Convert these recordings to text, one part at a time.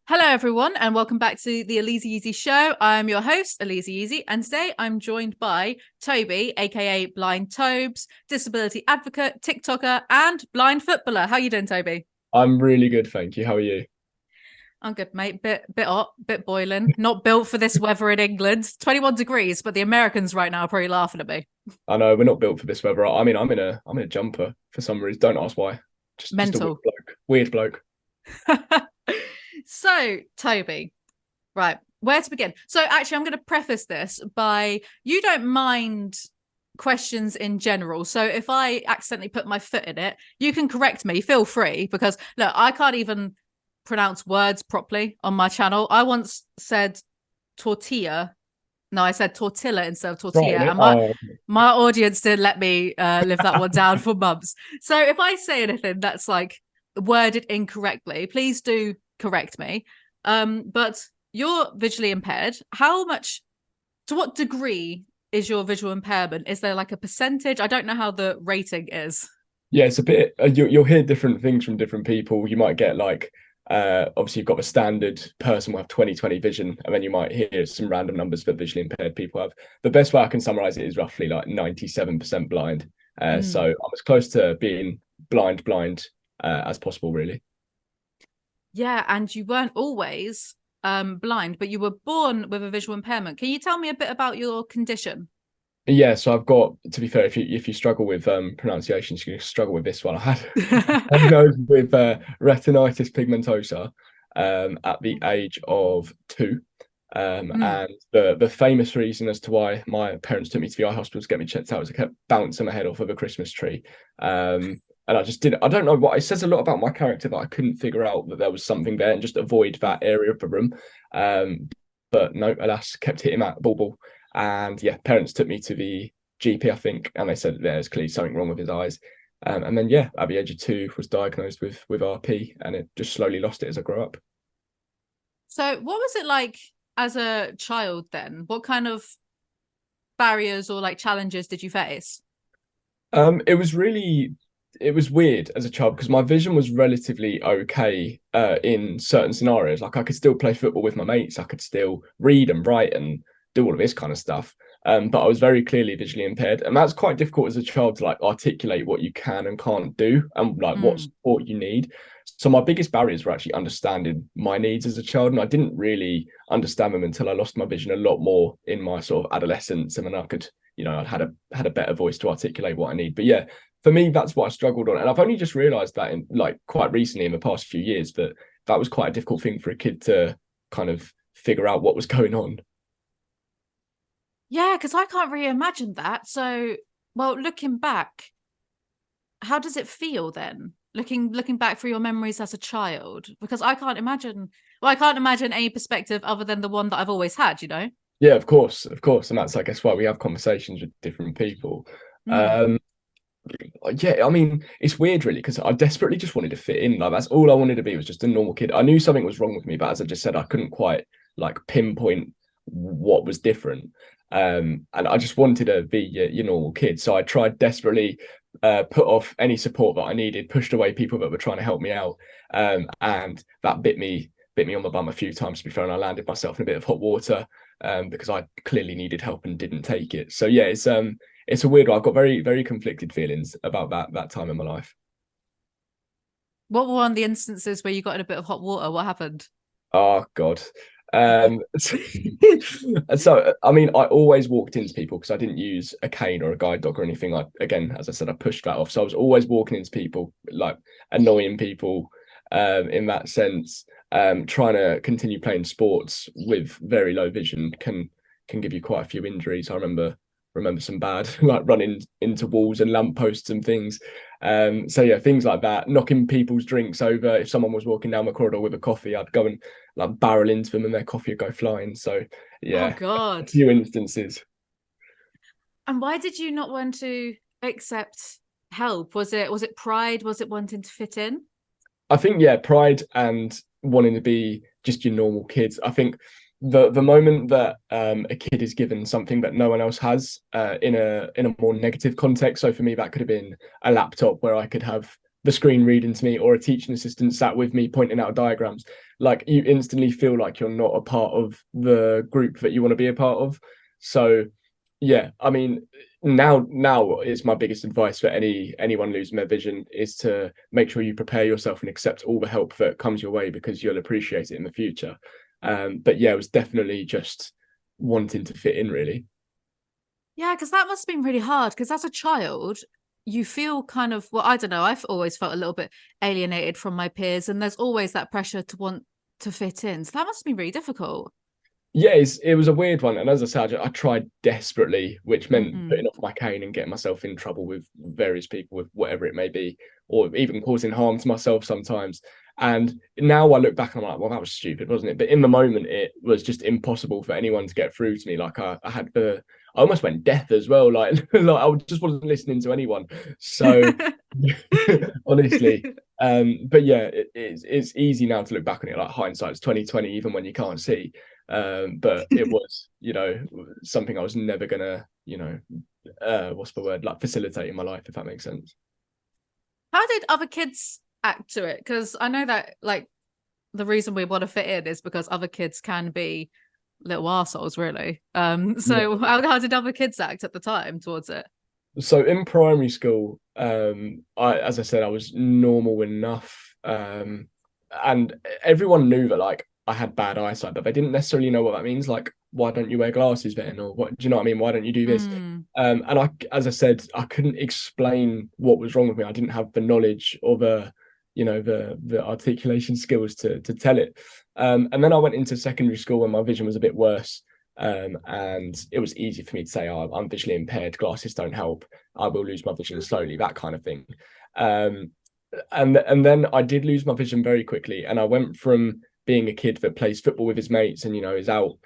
Hello, everyone, and welcome back to the Alizee show. I'm your host, Alizee, and today I'm joined by Toby, aka BlindTobes, disability advocate, TikToker, and blind footballer. How you doing, Toby? I'm really good, thank you. How are you? I'm good, mate. Bit hot, bit boiling. Not built for this weather in England. 21 degrees, but the Americans right now are probably laughing at me. I know we're not built for this weather. I mean, I'm in a jumper for some reason. Don't ask why. Just a weird Mental. bloke. Weird bloke. So, Toby, right, where to begin? So, actually, I'm going to preface this by you don't mind questions in general. So, if I accidentally put my foot in it, you can correct me. Feel free, because look, I can't even pronounce words properly on my channel. I once said tortilla. No, I said tortilla instead of Right tortilla, in it. and my Oh, my audience didn't let me live that one down for months. So, if I say anything that's like worded incorrectly, please do correct me. But you're visually impaired. How much, to what degree is your visual impairment? Is there like a percentage? I don't know how the rating is. yeah. It's a bit. You'll hear different things from different people. You might get like, obviously you've got the standard person will have 20/20 vision, and then you might hear some random numbers that visually impaired people have. The best way I can summarize it is roughly like 97% blind. So Mm. I'm as close to being blind, as possible, really. Yeah, and you weren't always blind, but you were born with a visual impairment. Can you tell me a bit about your condition? Yeah, so I've got, to be fair, if you struggle with pronunciations, you struggle with this one. I had diagnosed with retinitis pigmentosa at the age of 2. Mm. And the famous reason as to why my parents took me to the eye hospital to get me checked out was I kept bouncing my head off of a Christmas tree. And I just didn't, I don't know what, it says a lot about my character that I couldn't figure out that there was something there and just avoid that area of the room. But no, alas, kept hitting that ball. And yeah, parents took me to the GP, I think, and they said there's clearly something wrong with his eyes. And then yeah, at the age of 2, was diagnosed with RP, and it just slowly lost it as I grew up. So, what was it like as a child then? What kind of barriers or like challenges did you face? It was really, it was weird as a child because my vision was relatively okay in certain scenarios. Like I could still play football with my mates, I could still read and write and do all of this kind of stuff. But I was very clearly visually impaired, and that's quite difficult as a child to like articulate what you can and can't do and like what Mm. support you need. So my biggest barriers were actually understanding my needs as a child, and I didn't really understand them until I lost my vision a lot more in my sort of adolescence, and then I could, I'd had a better voice to articulate what I need. But yeah, for me, that's what I struggled on, and I've only just realised that in like quite recently in the past few years that that was quite a difficult thing for a kid to kind of figure out what was going on. Yeah, because I can't really imagine that. So, well, looking back, how does it feel then? Looking back through your memories as a child, because I can't imagine. Well, I can't imagine any perspective other than the one that I've always had. You know. Yeah, of course, and that's I guess why we have conversations with different people. Mm. Um, yeah, I mean, it's weird really because I desperately just wanted to fit in. Like that's all I wanted to be was just a normal kid. I knew something was wrong with me, but as I just said, I couldn't quite like pinpoint what was different. And I just wanted to be your normal kid. So I tried desperately put off any support that I needed, pushed away people that were trying to help me out. And that bit me on the bum a few times to be fair, and I landed myself in a bit of hot water because I clearly needed help and didn't take it. So yeah, it's a weird one. I've got very, very conflicted feelings about that time in my life. What were one of the instances where you got in a bit of hot water? What happened? Oh God. So I mean, I always walked into people because I didn't use a cane or a guide dog or anything. I again, as I said, I pushed that off. So I was always walking into people, like annoying people, in that sense. Trying to continue playing sports with very low vision can give you quite a few injuries. I remember some bad like running into walls and lampposts and things. So yeah, things like that, knocking people's drinks over. If someone was walking down the corridor with a coffee, I'd go and like barrel into them and their coffee would go flying. So Oh yeah, a God. few instances. And why did you not want to accept help? Was it pride? Was it wanting to fit in? I think yeah, pride and wanting to be just your normal kids. I think the moment that a kid is given something that no one else has in a more negative context. So for me, that could have been a laptop where I could have the screen reading to me, or a teaching assistant sat with me pointing out diagrams, like you instantly feel like you're not a part of the group that you want to be a part of. So yeah, I mean, now it's my biggest advice for anyone losing their vision is to make sure you prepare yourself and accept all the help that comes your way, because you'll appreciate it in the future. But yeah, it was definitely just wanting to fit in, really. Yeah, because that must have been really hard. Because as a child, you feel kind of, well, I don't know, I've always felt a little bit alienated from my peers, and there's always that pressure to want to fit in. So that must be really difficult. Yeah, it was a weird one. And as I said, I tried desperately, which meant Mm. putting off my cane and getting myself in trouble with various people, with whatever it may be, or even causing harm to myself sometimes. And now I look back and I'm like, well, that was stupid, wasn't it? But in the moment, it was just impossible for anyone to get through to me. Like I almost went deaf as well. Like I just wasn't listening to anyone. So honestly, but yeah, it's easy now to look back on it. Like hindsight's 2020, even when you can't see. But it was, something I was never gonna, what's the word, like facilitate in my life, if that makes sense. How did other kids act to it? Because I know that like the reason we want to fit in is because other kids can be little assholes, really. So Yeah. how did other kids act at the time towards it? So in primary school, as I said, I was normal enough, and everyone knew that like I had bad eyesight, but they didn't necessarily know what that means. Like, why don't you wear glasses then, or what? Do you know what I mean? Why don't you do this? Mm. And as I said, I couldn't explain what was wrong with me. I didn't have the knowledge or the articulation skills to tell it. And then I went into secondary school when my vision was a bit worse. And it was easy for me to say, oh, I'm visually impaired, glasses don't help, I will lose my vision slowly, that kind of thing. Um, and then I did lose my vision very quickly, and I went from being a kid that plays football with his mates and is out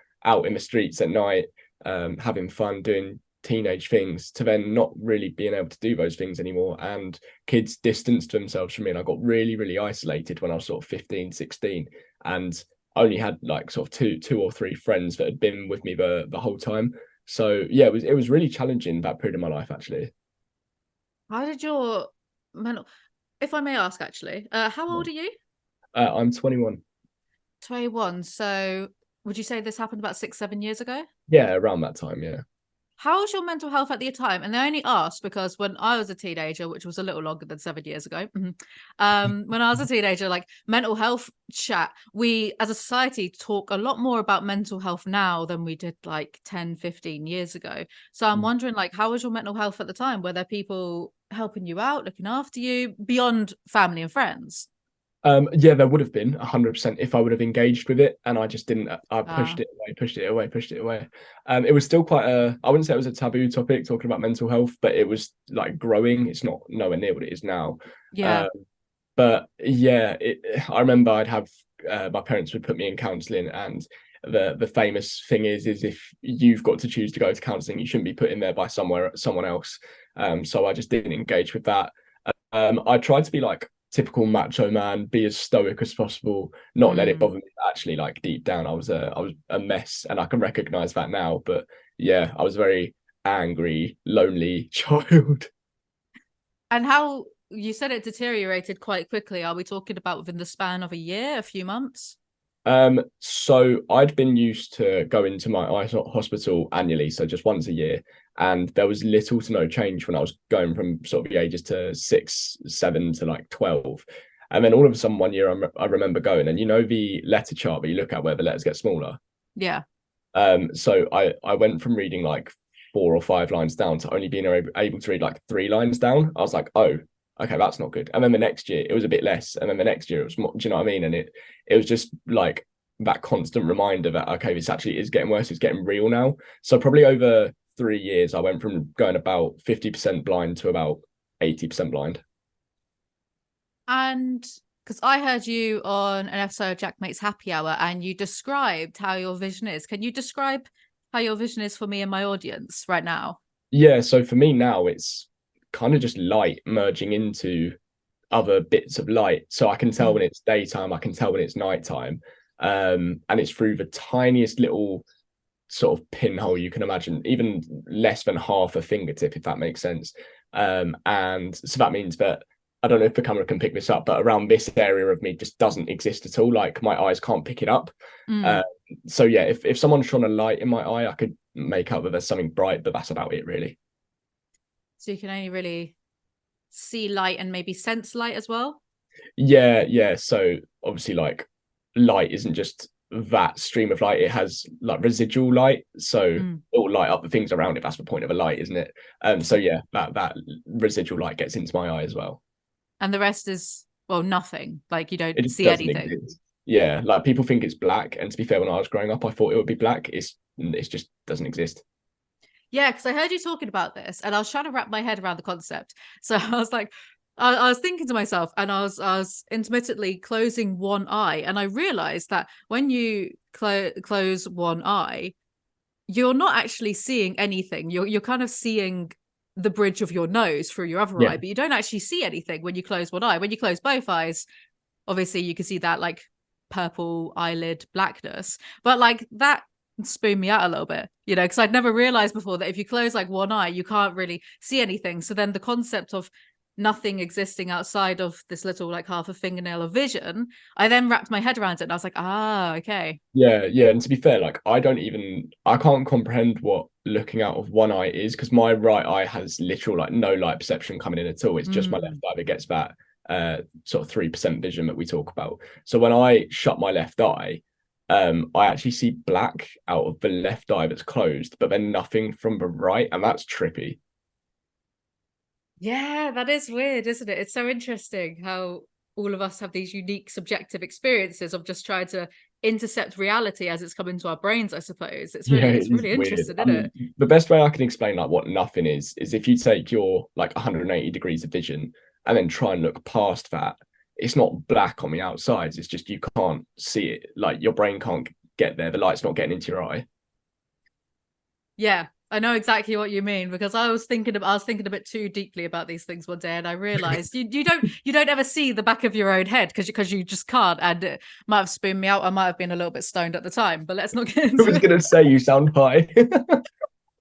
in the streets at night, having fun, doing teenage things, to then not really being able to do those things anymore, and kids distanced themselves from me, and I got really, really isolated when I was sort of 15, 16, and only had like sort of two or three friends that had been with me the whole time. So yeah, it was really challenging, that period of my life, actually. How did your mental, if I may ask, actually, how Yeah. old are you? I'm 21. 21. So would you say this happened about 6, 7 years ago? Yeah, around that time, yeah. How was your mental health at the time? And I only asked because when I was a teenager, which was a little longer than 7 years ago, when I was a teenager, like mental health chat, we as a society talk a lot more about mental health now than we did like 10, 15 years ago. So I'm wondering, like, how was your mental health at the time? Were there people helping you out, looking after you beyond family and friends? Yeah, there would have been 100% if I would have engaged with it, and I just didn't. I pushed Ah, it away, pushed it away, pushed it away. It was still quite I wouldn't say it was a taboo topic talking about mental health, but it was like growing. It's not nowhere near what it is now. yeah. Um, but yeah, I remember I'd have my parents would put me in counselling, and the famous thing is if you've got to choose to go to counselling, you shouldn't be put in there by someone else. So I just didn't engage with that. I tried to be like typical macho man, be as stoic as possible, not let it Mm. bother me. Actually, like deep down, I was a mess, and I can recognize that now. But yeah, I was a very angry, lonely child. And how you said it deteriorated quite quickly. Are we talking about within the span of a year, a few months? So I'd been used to going to my eye hospital annually, so just once a year, and there was little to no change when I was going from sort of the ages to 6, 7 to like 12. And then all of a sudden one year I remember going, and the letter chart where you look at where the letters get smaller. Yeah. So I went from reading like 4 or 5 lines down to only being able to read like 3 lines down. I was like, oh, okay, that's not good. And then the next year it was a bit less, and then the next year it was more. Do you know what I mean? And it was just like that constant reminder that okay, this actually is getting worse. It's getting real now. So probably over 3 years, I went from going about 50% blind to about 80% blind. And because I heard you on an episode of Jack Mate's Happy Hour and you described how your vision is. Can you describe how your vision is for me and my audience right now? Yeah. So for me now, it's kind of just light merging into other bits of light. So I can tell when Mm. it's daytime, I can tell when it's nighttime. And it's through the tiniest little sort of pinhole you can imagine, even less than half a fingertip, if that makes sense. And so that means that I don't know if the camera can pick this up, but around this area of me just doesn't exist at all. Like my eyes can't pick it up. Mm. Uh, so yeah, if someone shone a light in my eye, I could make out that there's something bright, but that's about it really. So you can only really see light and maybe sense light as well. Yeah, yeah. So obviously, like light isn't just that stream of light; it has like residual light, so Mm. it will light up the things around it. That's the point of a light, isn't it? So yeah, that residual light gets into my eye as well. And the rest is, well, nothing. Like you don't It just see doesn't anything. exist. Yeah, like people think it's black, and to be fair, when I was growing up, I thought it would be black. It's just doesn't exist. Yeah, because I heard you talking about this, and I was trying to wrap my head around the concept. So I was like, I was thinking to myself, and I was intermittently closing one eye, and I realized that when you close one eye, you're not actually seeing anything. You're kind of seeing the bridge of your nose through your other Yeah, eye, but you don't actually see anything when you close one eye. When you close both eyes, obviously you can see that like purple eyelid blackness, but like that spooned me out a little bit, you know, because I'd never realized before that if you close like one eye you can't really see anything. So then the concept of nothing existing outside of this little like half a fingernail of vision, I then wrapped my head around it and I was like, ah, okay. yeah, yeah. And to be fair, like I can't comprehend what looking out of one eye is because my right eye has literal like no light perception coming in at all. It's just my left Mm. eye that gets that sort of 3% vision that we talk about. So when I shut my left eye, I actually see black out of the left eye that's closed, but then nothing from the right, and that's trippy. Yeah, that is weird, isn't it? It's so interesting how all of us have these unique subjective experiences of just trying to intercept reality as it's come into our brains, I suppose. Yeah, It's it is really weird. interesting, I isn't it? mean, the best way I can explain like what nothing is if you take your like 180 degrees of vision and then try and look past that, it's not black on the outsides. It's just you can't see it. Like your brain can't get there. The light's not getting into your eye. Yeah, I know exactly what you mean because I was thinking a bit too deeply about these things one day and I realized you don't ever see the back of your own head because you just can't, and it might have spooned me out. I might have been a little bit stoned at the time, but let's not get I into was it. gonna say you sound high.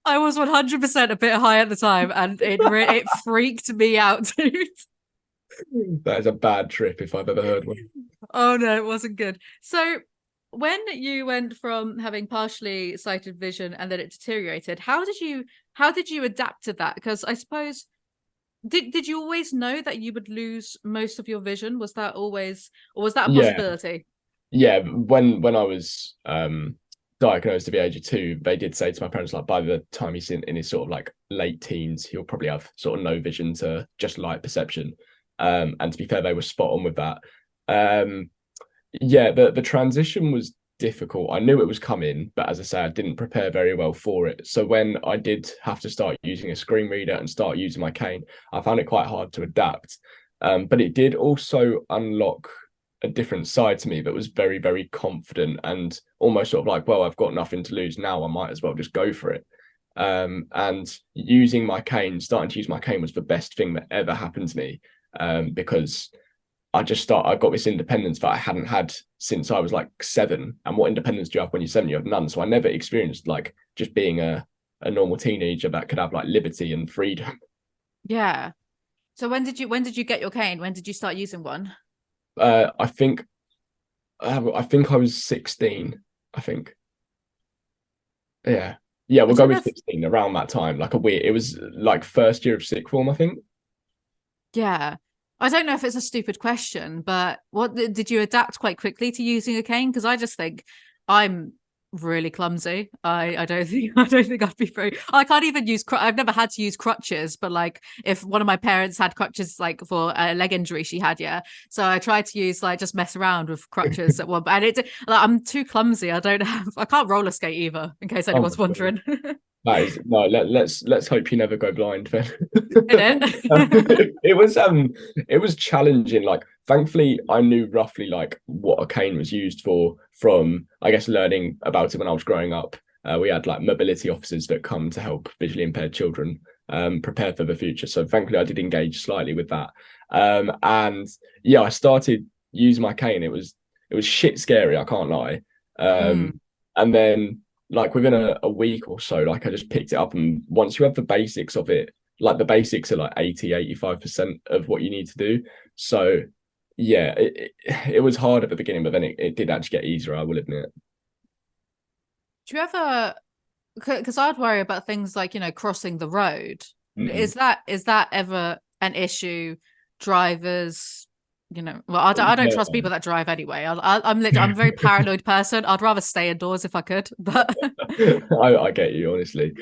I was 100% a bit high at the time and it freaked me out, dude. That is a bad trip if I've ever heard one. Oh no, it wasn't good. So when you went from having partially sighted vision and then it deteriorated, how did you adapt to that? Because I suppose did you always know that you would lose most of your vision? Was that always, or was that a Yeah, possibility? yeah. When I was diagnosed at the age of 2, they did say to my parents like by the time he's in his sort of like late teens, he'll probably have sort of no vision to just light perception. And to be fair, they were spot on with that. Um, yeah, the transition was difficult. I knew it was coming, but as I say, I didn't prepare very well for it. So when I did have to start using a screen reader and start using my cane, I found it quite hard to adapt. But it did also unlock a different side to me that was very, very confident and almost sort of like, well, I've got nothing to lose now. I might as well just go for it. And using my cane, starting to use my cane was the best thing that ever happened to me. Because I got this independence that I hadn't had since I was like 7. And what independence do you have when you're 7? You have none. So I never experienced like just being a normal teenager that could have like liberty and freedom. Yeah. So when did you get your cane? When did you start using one? I think I think I was 16. I think. Yeah. Yeah, I we'll go don't know with if 16 around that time. Like a weird, it was like first year of sixth form, I think. yeah. I don't know if it's a stupid question, but what did you adapt quite quickly to using a cane? Because I just think I'm really clumsy. I don't think I don't think I'd be very. I can't even use. I've never had to use crutches, but like if one of my parents had crutches, like for a leg injury she had, yeah. So I tried to use like just mess around with crutches at one, and like, I'm too clumsy. I don't have. I can't roller skate either. In case Oh my anyone's God. wondering, That is no. Let's hope you never go blind then. in it. It was challenging. Like thankfully, I knew roughly like what a cane was used for from I guess learning about it when I was growing up. We had like mobility officers that come to help visually impaired children prepare for the future. So thankfully, I did engage slightly with that. And yeah, I started using my cane. It was shit scary. I can't lie. Mm. And then like within a week or so, like I just picked it up, and once you have the basics of it, like the basics are like 80-85% of what you need to do. So yeah, it was hard at the beginning, but then it did actually get easier, I will admit. Do you ever, because I'd worry about things like, crossing the road. Mm. Is that ever an issue? Drivers, well, I don't trust people that drive anyway. I'm a very paranoid person. I'd rather stay indoors if I could, but I get you, honestly.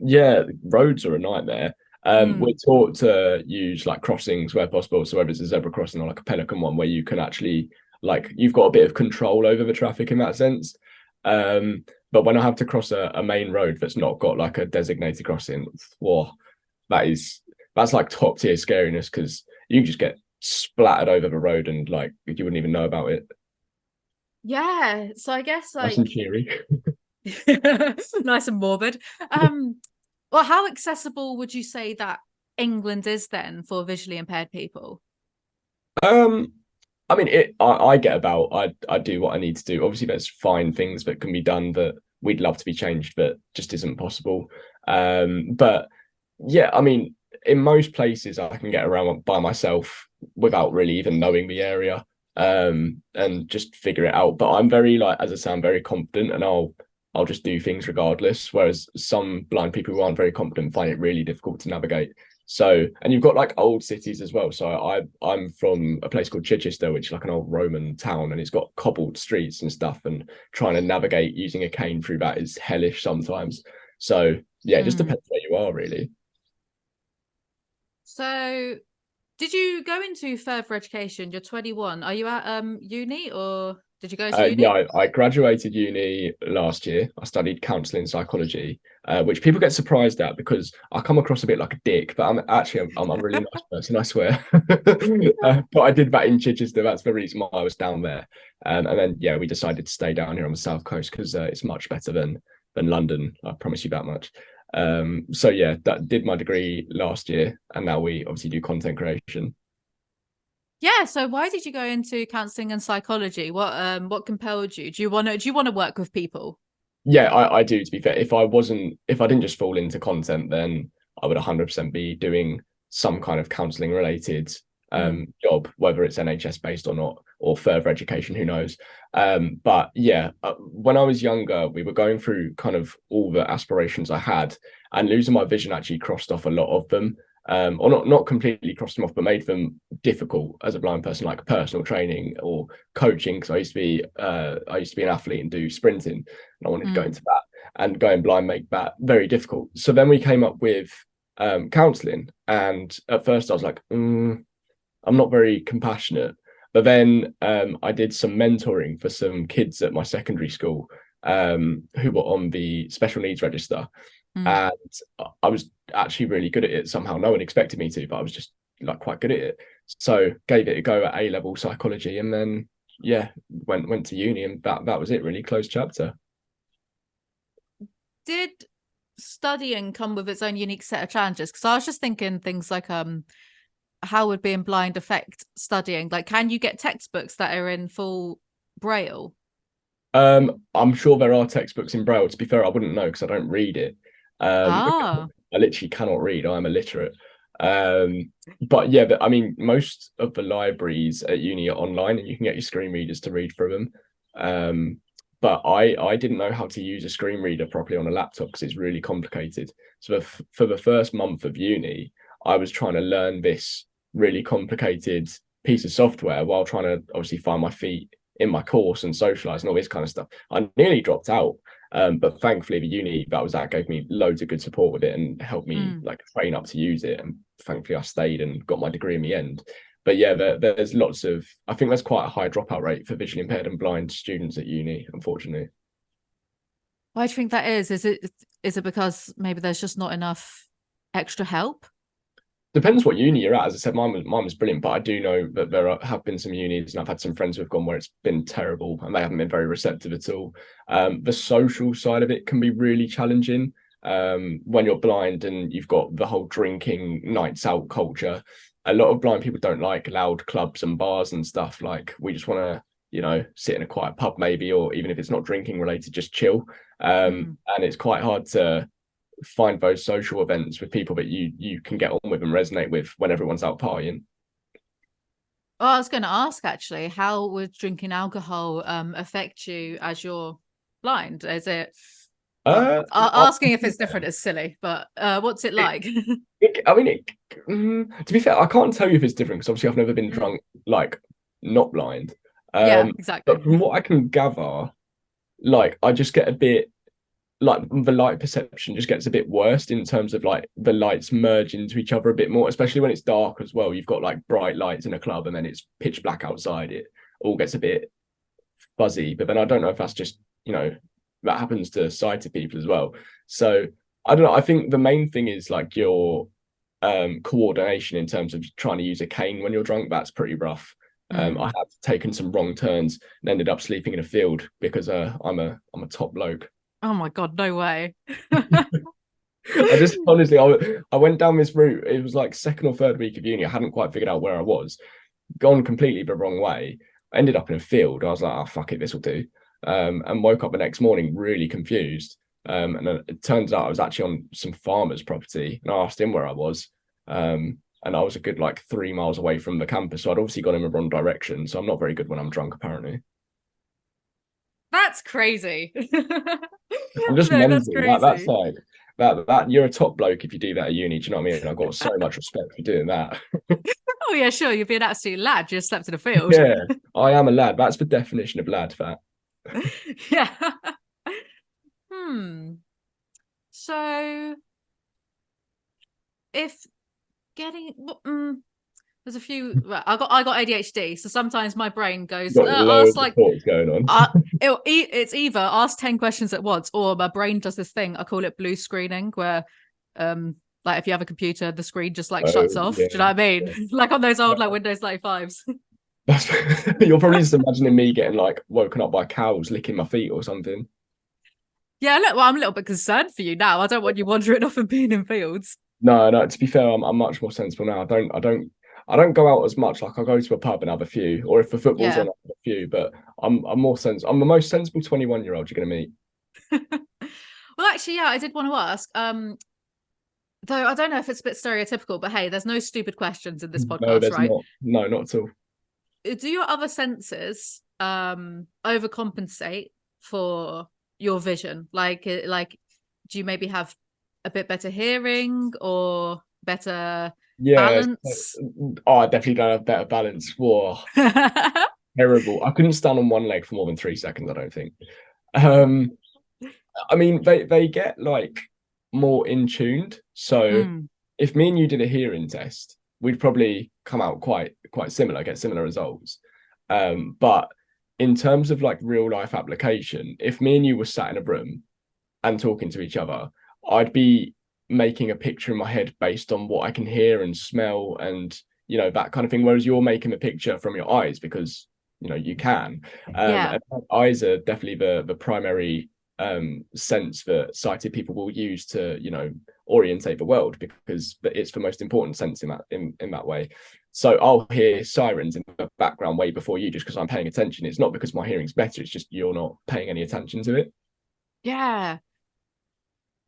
Yeah, roads are a nightmare. We're mm, taught to use like crossings where possible. So whether it's a zebra crossing or like a pelican one, where you can actually like you've got a bit of control over the traffic in that sense. But when I have to cross a main road that's not got like a designated crossing, whoa, that's like top tier scariness because you just get splattered over the road and like you wouldn't even know about it. yeah. So I guess Nice and like cheery. nice and morbid. Um, well, how accessible would you say that England is then for visually impaired people? Um, I mean, I get about. I do what I need to do. Obviously, there's fine things that can be done that we'd love to be changed, but just isn't possible. But yeah, I mean, in most places, I can get around by myself without really even knowing the area, and just figure it out. But I'm very like, as I say, I'm very confident, and I'll just do things regardless. Whereas some blind people who aren't very confident find it really difficult to navigate. So, and you've got like old cities as well. So I'm from a place called Chichester, which is like an old Roman town, and it's got cobbled streets and stuff. And trying to navigate using a cane through that is hellish sometimes. So yeah, it just Mm. depends where you are, really. So, did you go into further education? You're 21. Are you at uni or did you go to Yeah, uni? I graduated uni last year. I studied counselling psychology, which people get surprised at because I come across a bit like a dick, but I'm a really nice person, I swear. But I did that in Chichester. That's the reason why I was down there. And then yeah, we decided to stay down here on the south coast because it's much better than London. I promise you that much. So yeah, that did my degree last year, and now we obviously do content creation. Yeah, so why did you go into counseling and psychology? What compelled you? Do you want to work with people? Yeah, I do, to be fair. If I didn't just fall into content, then I would 100% be doing some kind of counselling related Mm, job, whether it's NHS based or not, or further education, who knows. But yeah, when I was younger, we were going through kind of all the aspirations I had, and losing my vision actually crossed off a lot of them. Or not completely crossed them off, but made them difficult as a blind person, like personal training or coaching. Because I used to be an athlete and do sprinting, and I wanted to go mm, into that. And going blind make that very difficult. So then we came up with counselling, and at first I was like, I'm not very compassionate. But then I did some mentoring for some kids at my secondary school who were on the special needs register. mm. And I was actually really good at it somehow. No one expected me to, but I was just like quite good at it. So gave it a go at A-level psychology, and then yeah, went to uni, and that was it really, closed chapter. Did studying come with its own unique set of challenges? Because I was just thinking things like how would being blind affect studying? Like, can you get textbooks that are in full braille? I'm sure there are textbooks in Braille. To be fair, I wouldn't know because I don't read it. Ah, I literally cannot read. I'm illiterate. But yeah, I mean, most of the libraries at uni are online, and you can get your screen readers to read through them. But I didn't know how to use a screen reader properly on a laptop because it's really complicated. So for the first month of uni, I was trying to learn this really complicated piece of software while trying to obviously find my feet in my course and socialize and all this kind of stuff. I nearly dropped out. But thankfully the uni that was at gave me loads of good support with it and helped me mm. like train up to use it. And thankfully I stayed and got my degree in the end. But yeah, there's lots of, I think there's quite a high dropout rate for visually impaired and blind students at uni, unfortunately. Why do you think that is? Is it because maybe there's just not enough extra help? Depends what uni you're at. As I said, mine was brilliant, but I do know that have been some unis, and I've had some friends who have gone where it's been terrible, and they haven't been very receptive at all. The social side of it can be really challenging when you're blind and you've got the whole drinking nights out culture. A lot of blind people don't like loud clubs and bars and stuff. Like we just want to, sit in a quiet pub maybe, or even if it's not drinking related, just chill. Mm, And it's quite hard to find those social events with people that you can get on with and resonate with when everyone's out partying. Well, I was going to ask actually, how would drinking alcohol affect you as you're blind? Is it, well, asking if it's different is silly, but what's it like? I mean, to be fair, I can't tell you if it's different because obviously I've never been drunk, like not blind. Yeah, exactly. But from what I can gather, like I just get a bit like the light perception just gets a bit worse in terms of like the lights merge into each other a bit more, especially when it's dark as well. You've got like bright lights in a club and then it's pitch black outside. It all gets a bit fuzzy. But then I don't know if that's just, that happens to sighted people as well. So I don't know. I think the main thing is like your coordination in terms of trying to use a cane when you're drunk. That's pretty rough. I have taken some wrong turns and ended up sleeping in a field because I'm a top bloke. Oh my God, no way. I just honestly, I went down this route. It was like second or third week of uni. I hadn't quite figured out where I was, gone completely the wrong way. I ended up in a field. I was like, oh, fuck it, this will do. And woke up the next morning really confused. And then it turns out I was actually on some farmer's property, and I asked him where I was. And I was a good like 3 miles away from the campus. So I'd obviously gone in the wrong direction. So I'm not very good when I'm drunk, apparently. That's crazy. I'm just No, that's mental. That's crazy. like that you're a top bloke if you do that at uni. Do you know what I mean? I've got so much respect for doing that. Oh yeah, sure. You'd be an absolute lad. You just slept in a field. Yeah, I am a lad. That's the definition of lad fat. Yeah. So if getting there's a few. Well, I got ADHD, so sometimes my brain goes You've got ask loads of like thoughts going on. it's either ask 10 questions at once, or my brain does this thing. I call it blue screening, where like if you have a computer, the screen just like Oh shuts off. yeah, Do you know what I mean? yeah. Like on those old like Windows 95s. That's you're probably just imagining me getting like woken up by cows licking my feet or something. Yeah, look, well, I'm a little bit concerned for you now. I don't want you wandering off and being in fields. No, no. To be fair, I'm much more sensible now. I don't go out as much. Like I go to a pub and have a few, or if the football's Yeah. on, I have a few. But I'm more sensible. I'm the most sensible 21-year-old you're gonna meet. Well, actually, yeah, I did want to ask. Though I don't know if it's a bit stereotypical, but hey, there's no stupid questions in this No, podcast, there's right? not. No, not at all. Do your other senses overcompensate for your vision? Like do you maybe have a bit better hearing or better Yeah. balance? Oh, I definitely don't have better balance. Whoa, terrible. I couldn't stand on one leg for more than 3 seconds, I don't think. Um, I mean, they get like more in tuned. So Mm, if me and you did a hearing test, we'd probably come out quite similar, get similar results. But in terms of like real life application, if me and you were sat in a room and talking to each other, I'd be making a picture in my head based on what I can hear and smell and that kind of thing. Whereas you're making a picture from your eyes because you can. yeah. And eyes are definitely the primary sense that sighted people will use to orientate the world because it's the most important sense in that way. So I'll hear sirens in the background way before you just because I'm paying attention. It's not because my hearing's better, it's just you're not paying any attention to it. Yeah.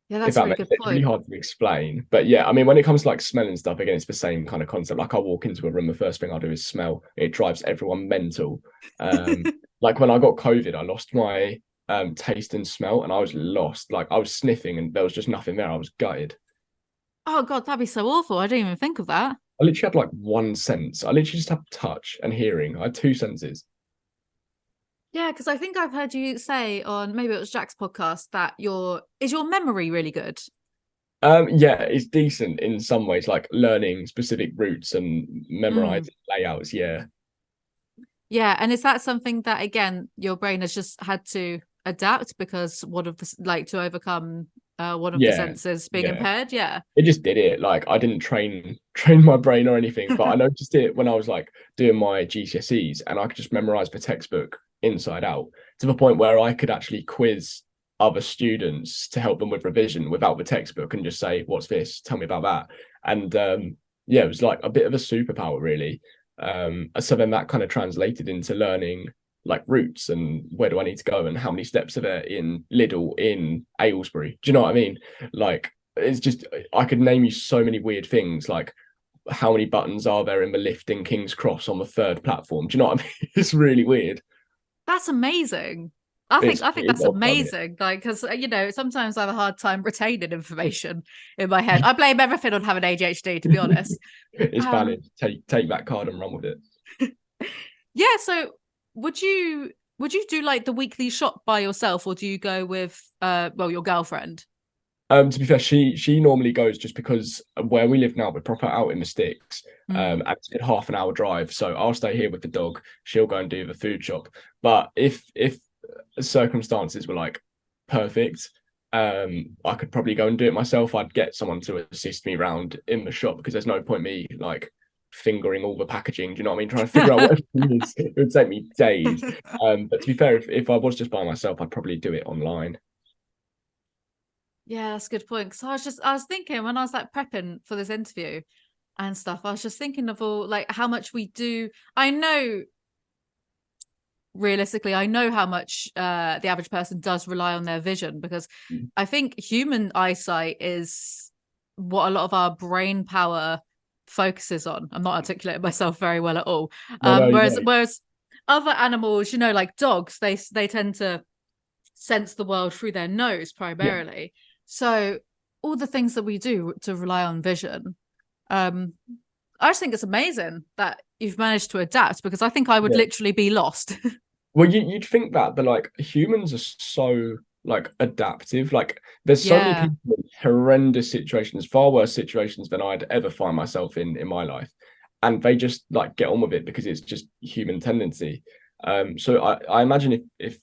Yeah, If that's a that really makes good it, it's really point. hard to explain. But yeah, I mean, when it comes to like smelling stuff, again, it's the same kind of concept. Like I'll walk into a room, the first thing I'll do is smell. It drives everyone mental. Like when I got COVID, I lost my taste and smell, and I was lost. Like I was sniffing, and there was just nothing there. I was gutted. Oh God, that'd be so awful. I didn't even think of that. I literally had like one sense. I literally just had touch and hearing. I had two senses. Yeah, because I think I've heard you say on maybe it was Jack's podcast that your memory really good? Yeah, it's decent in some ways, like learning specific routes and Mm. memorizing layouts. Yeah. Yeah, and is that something that again your brain has just had to adapt because one of the like to overcome one of the Yeah. senses being Yeah. impaired? Yeah. It just did it. Like I didn't train my brain or anything, but I noticed it when I was like doing my GCSEs and I could just memorize the textbook inside out to the point where I could actually quiz other students to help them with revision without the textbook and just say, what's this? Tell me about that. And yeah, it was like a bit of a superpower really. So then that kind of translated into learning like routes and where do I need to go and how many steps are there in Liddell in Aylesbury. Do you know what I mean? Like it's just I could name you so many weird things, like how many buttons are there in the lift in King's Cross on the third platform? Do you know what I mean? It's really weird. That's amazing. I think It's that's odd fun. amazing. Like, because sometimes I have a hard time retaining information in my head. I blame everything on having ADHD, to be honest. It's Um, valid. Take that card and run with it. yeah. So, would you do like the weekly shop by yourself, or do you go with your girlfriend? To be fair, she normally goes just because where we live now, we're proper out in the sticks. Mm. And it's a half an hour drive. So I'll stay here with the dog. She'll go and do the food shop. But if circumstances were like perfect, I could probably go and do it myself. I'd get someone to assist me around in the shop because there's no point me like fingering all the packaging. Do you know what I mean? Trying to figure out what everything is. It would take me days. But to be fair, if I was just by myself, I'd probably do it online. Yeah, that's a good point. Because I was thinking when I was like prepping for this interview and stuff, I was just thinking of all like how much we do. I know realistically, I know how much the average person does rely on their vision, because Mm. I think human eyesight is what a lot of our brain power focuses on. I'm not articulating myself very well at all. No, you Whereas don't. whereas other animals, like dogs, they tend to sense the world through their nose Yeah, primarily. So all the things that we do to rely on vision, um, I just think it's amazing that you've managed to adapt, because I think I would yeah. literally be lost. Well, you'd think that, but like humans are so like adaptive. Like there's so many Yeah. people in horrendous situations, far worse situations than I'd ever find myself in my life, and they just like get on with it because it's just human tendency. So I imagine if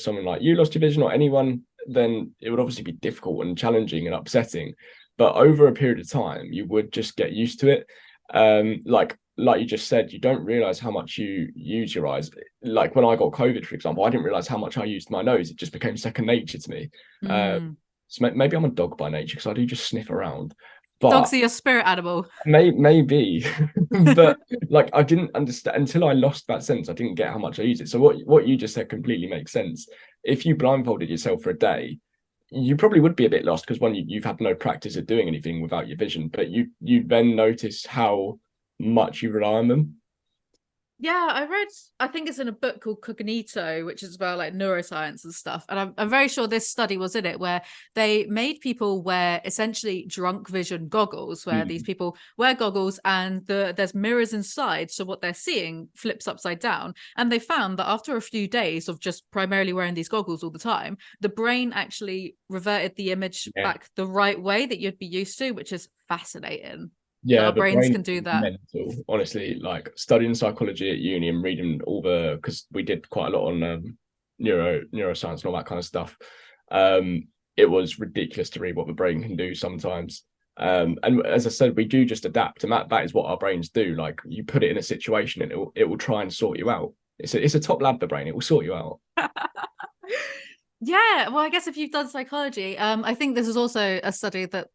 someone like you lost your vision or anyone, then it would obviously be difficult and challenging and upsetting. But over a period of time, you would just get used to it. Like you just said, you don't realize how much you use your eyes. Like when I got COVID, for example, I didn't realize how much I used my nose. It just became second nature to me. Uh, Mm. so maybe I'm a dog by nature because I do just sniff around. Dogs But are your spirit animal. maybe, but like I didn't understand until I lost that sense. I didn't get how much I use it. So what you just said completely makes sense. If you blindfolded yourself for a day, you probably would be a bit lost because one, you've had no practice of doing anything without your vision, but you then notice how much you rely on them. Yeah, I think it's in a book called Cognito, which is about like neuroscience and stuff. And I'm very sure this study was in it, where they made people wear essentially drunk vision goggles, where these Mm. people wear goggles and there's mirrors inside. So what they're seeing flips upside down. And they found that after a few days of just primarily wearing these goggles all the time, the brain actually reverted the image Yeah. back the right way that you'd be used to, which is fascinating that Yeah, our the brains brain can do is that. mental. Honestly, like studying psychology at uni and reading all the because we did quite a lot on neuroscience and all that kind of stuff. It was ridiculous to read what the brain can do sometimes. And as I said, we do just adapt, and that is what our brains do. Like you put it in a situation, and it will try and sort you out. It's a top lab, the brain. It will sort you out. Yeah, well, I guess if you've done psychology, I think this is also a study that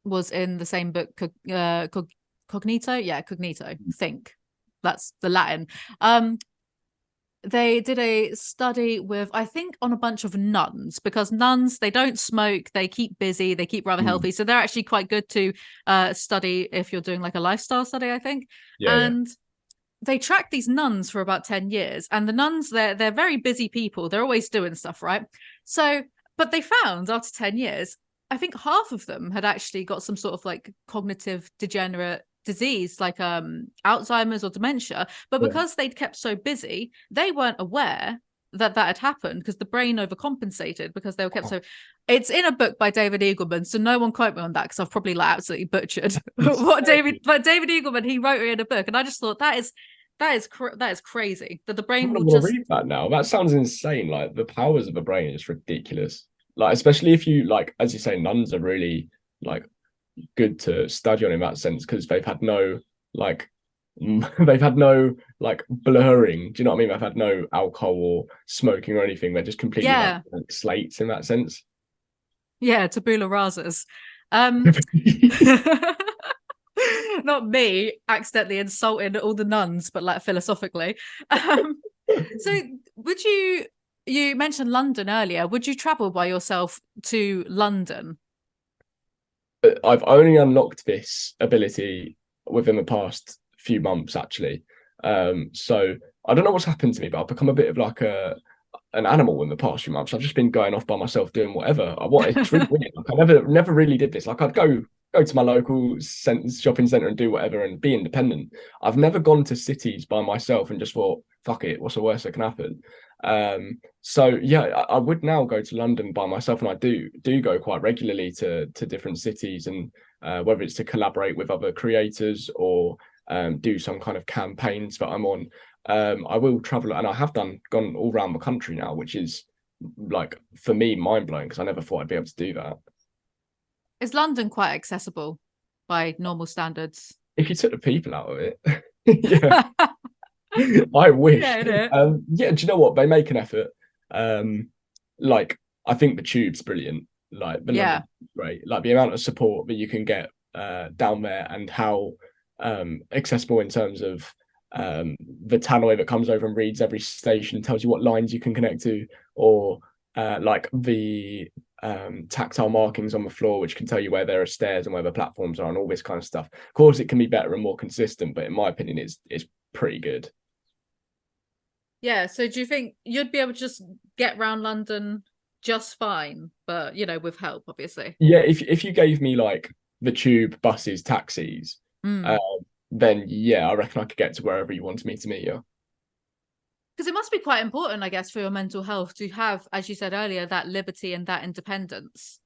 was in the same book, Cognito. Yeah, Cognito. Think that's the Latin. Um, they did a study with, I think, on a bunch of nuns, because nuns, they don't smoke, they keep busy, they keep rather Mm. healthy, so they're actually quite good to study if you're doing like a lifestyle study, I think. Yeah, yeah. And they tracked these nuns for about 10 years, and the nuns, they're very busy people, they're always doing stuff, right? So but they found after 10 years, I think half of them had actually got some sort of like cognitive degenerate disease, like Alzheimer's or dementia. But Yeah. because they'd kept so busy, they weren't aware that that had happened, because the brain overcompensated because they were kept Wow. so. It's in a book by David Eagleman, so no one quote me on that, because I've probably like absolutely butchered It's but David Eagleman, he wrote it in a book, and I just thought that is crazy that the I brain kind of will want to just. read that now. That sounds insane. Like the powers of the brain is ridiculous. Like especially if you like, as you say, nuns are really like good to study on in that sense because they've had no like they've had no like blurring. Do you know what I mean? They've had no alcohol or smoking or anything. They're just completely like Yeah, blank slates in that sense. yeah, tabula rasas. um Not me accidentally insulting all the nuns, but like philosophically. So would you mentioned London earlier, would you travel by yourself to London? I've only unlocked this ability within the past few months, actually. So I don't know what's happened to me, but I've become a bit of like an animal in the past few months. I've just been going off by myself doing whatever I want. It's really weird. Like I never really did this. Like I'd go to my local shopping center and do whatever and be independent. I've never gone to cities by myself and just thought, fuck it, what's the worst that can happen? So yeah, I would now go to London by myself, and I do go quite regularly to different cities, and whether it's to collaborate with other creators or do some kind of campaigns that I'm on. I will travel, and I have gone all around the country now, which is like for me mind blowing because I never thought I'd be able to do that. Is London quite accessible by normal standards? If you took the people out of it, yeah, I wish. Yeah, it is. Yeah, do you know what? They make an effort. Um, like I think the tube's brilliant. Like the Yeah. London, great. Like the amount of support that you can get down there, and how accessible in terms of the tannoy that comes over and reads every station and tells you what lines you can connect to, or like the tactile markings on the floor, which can tell you where there are stairs and where the platforms are, and all this kind of stuff. Of course, it can be better and more consistent, but in my opinion, it's pretty good. Yeah. So do you think you'd be able to just get around London just fine, but with help, obviously? Yeah, if you gave me like the tube, buses, taxis, uh, Mm. then yeah, I reckon I could get to wherever you wanted me to meet you. Because it must be quite important, I guess, for your mental health to have, as you said earlier, that liberty and that independence.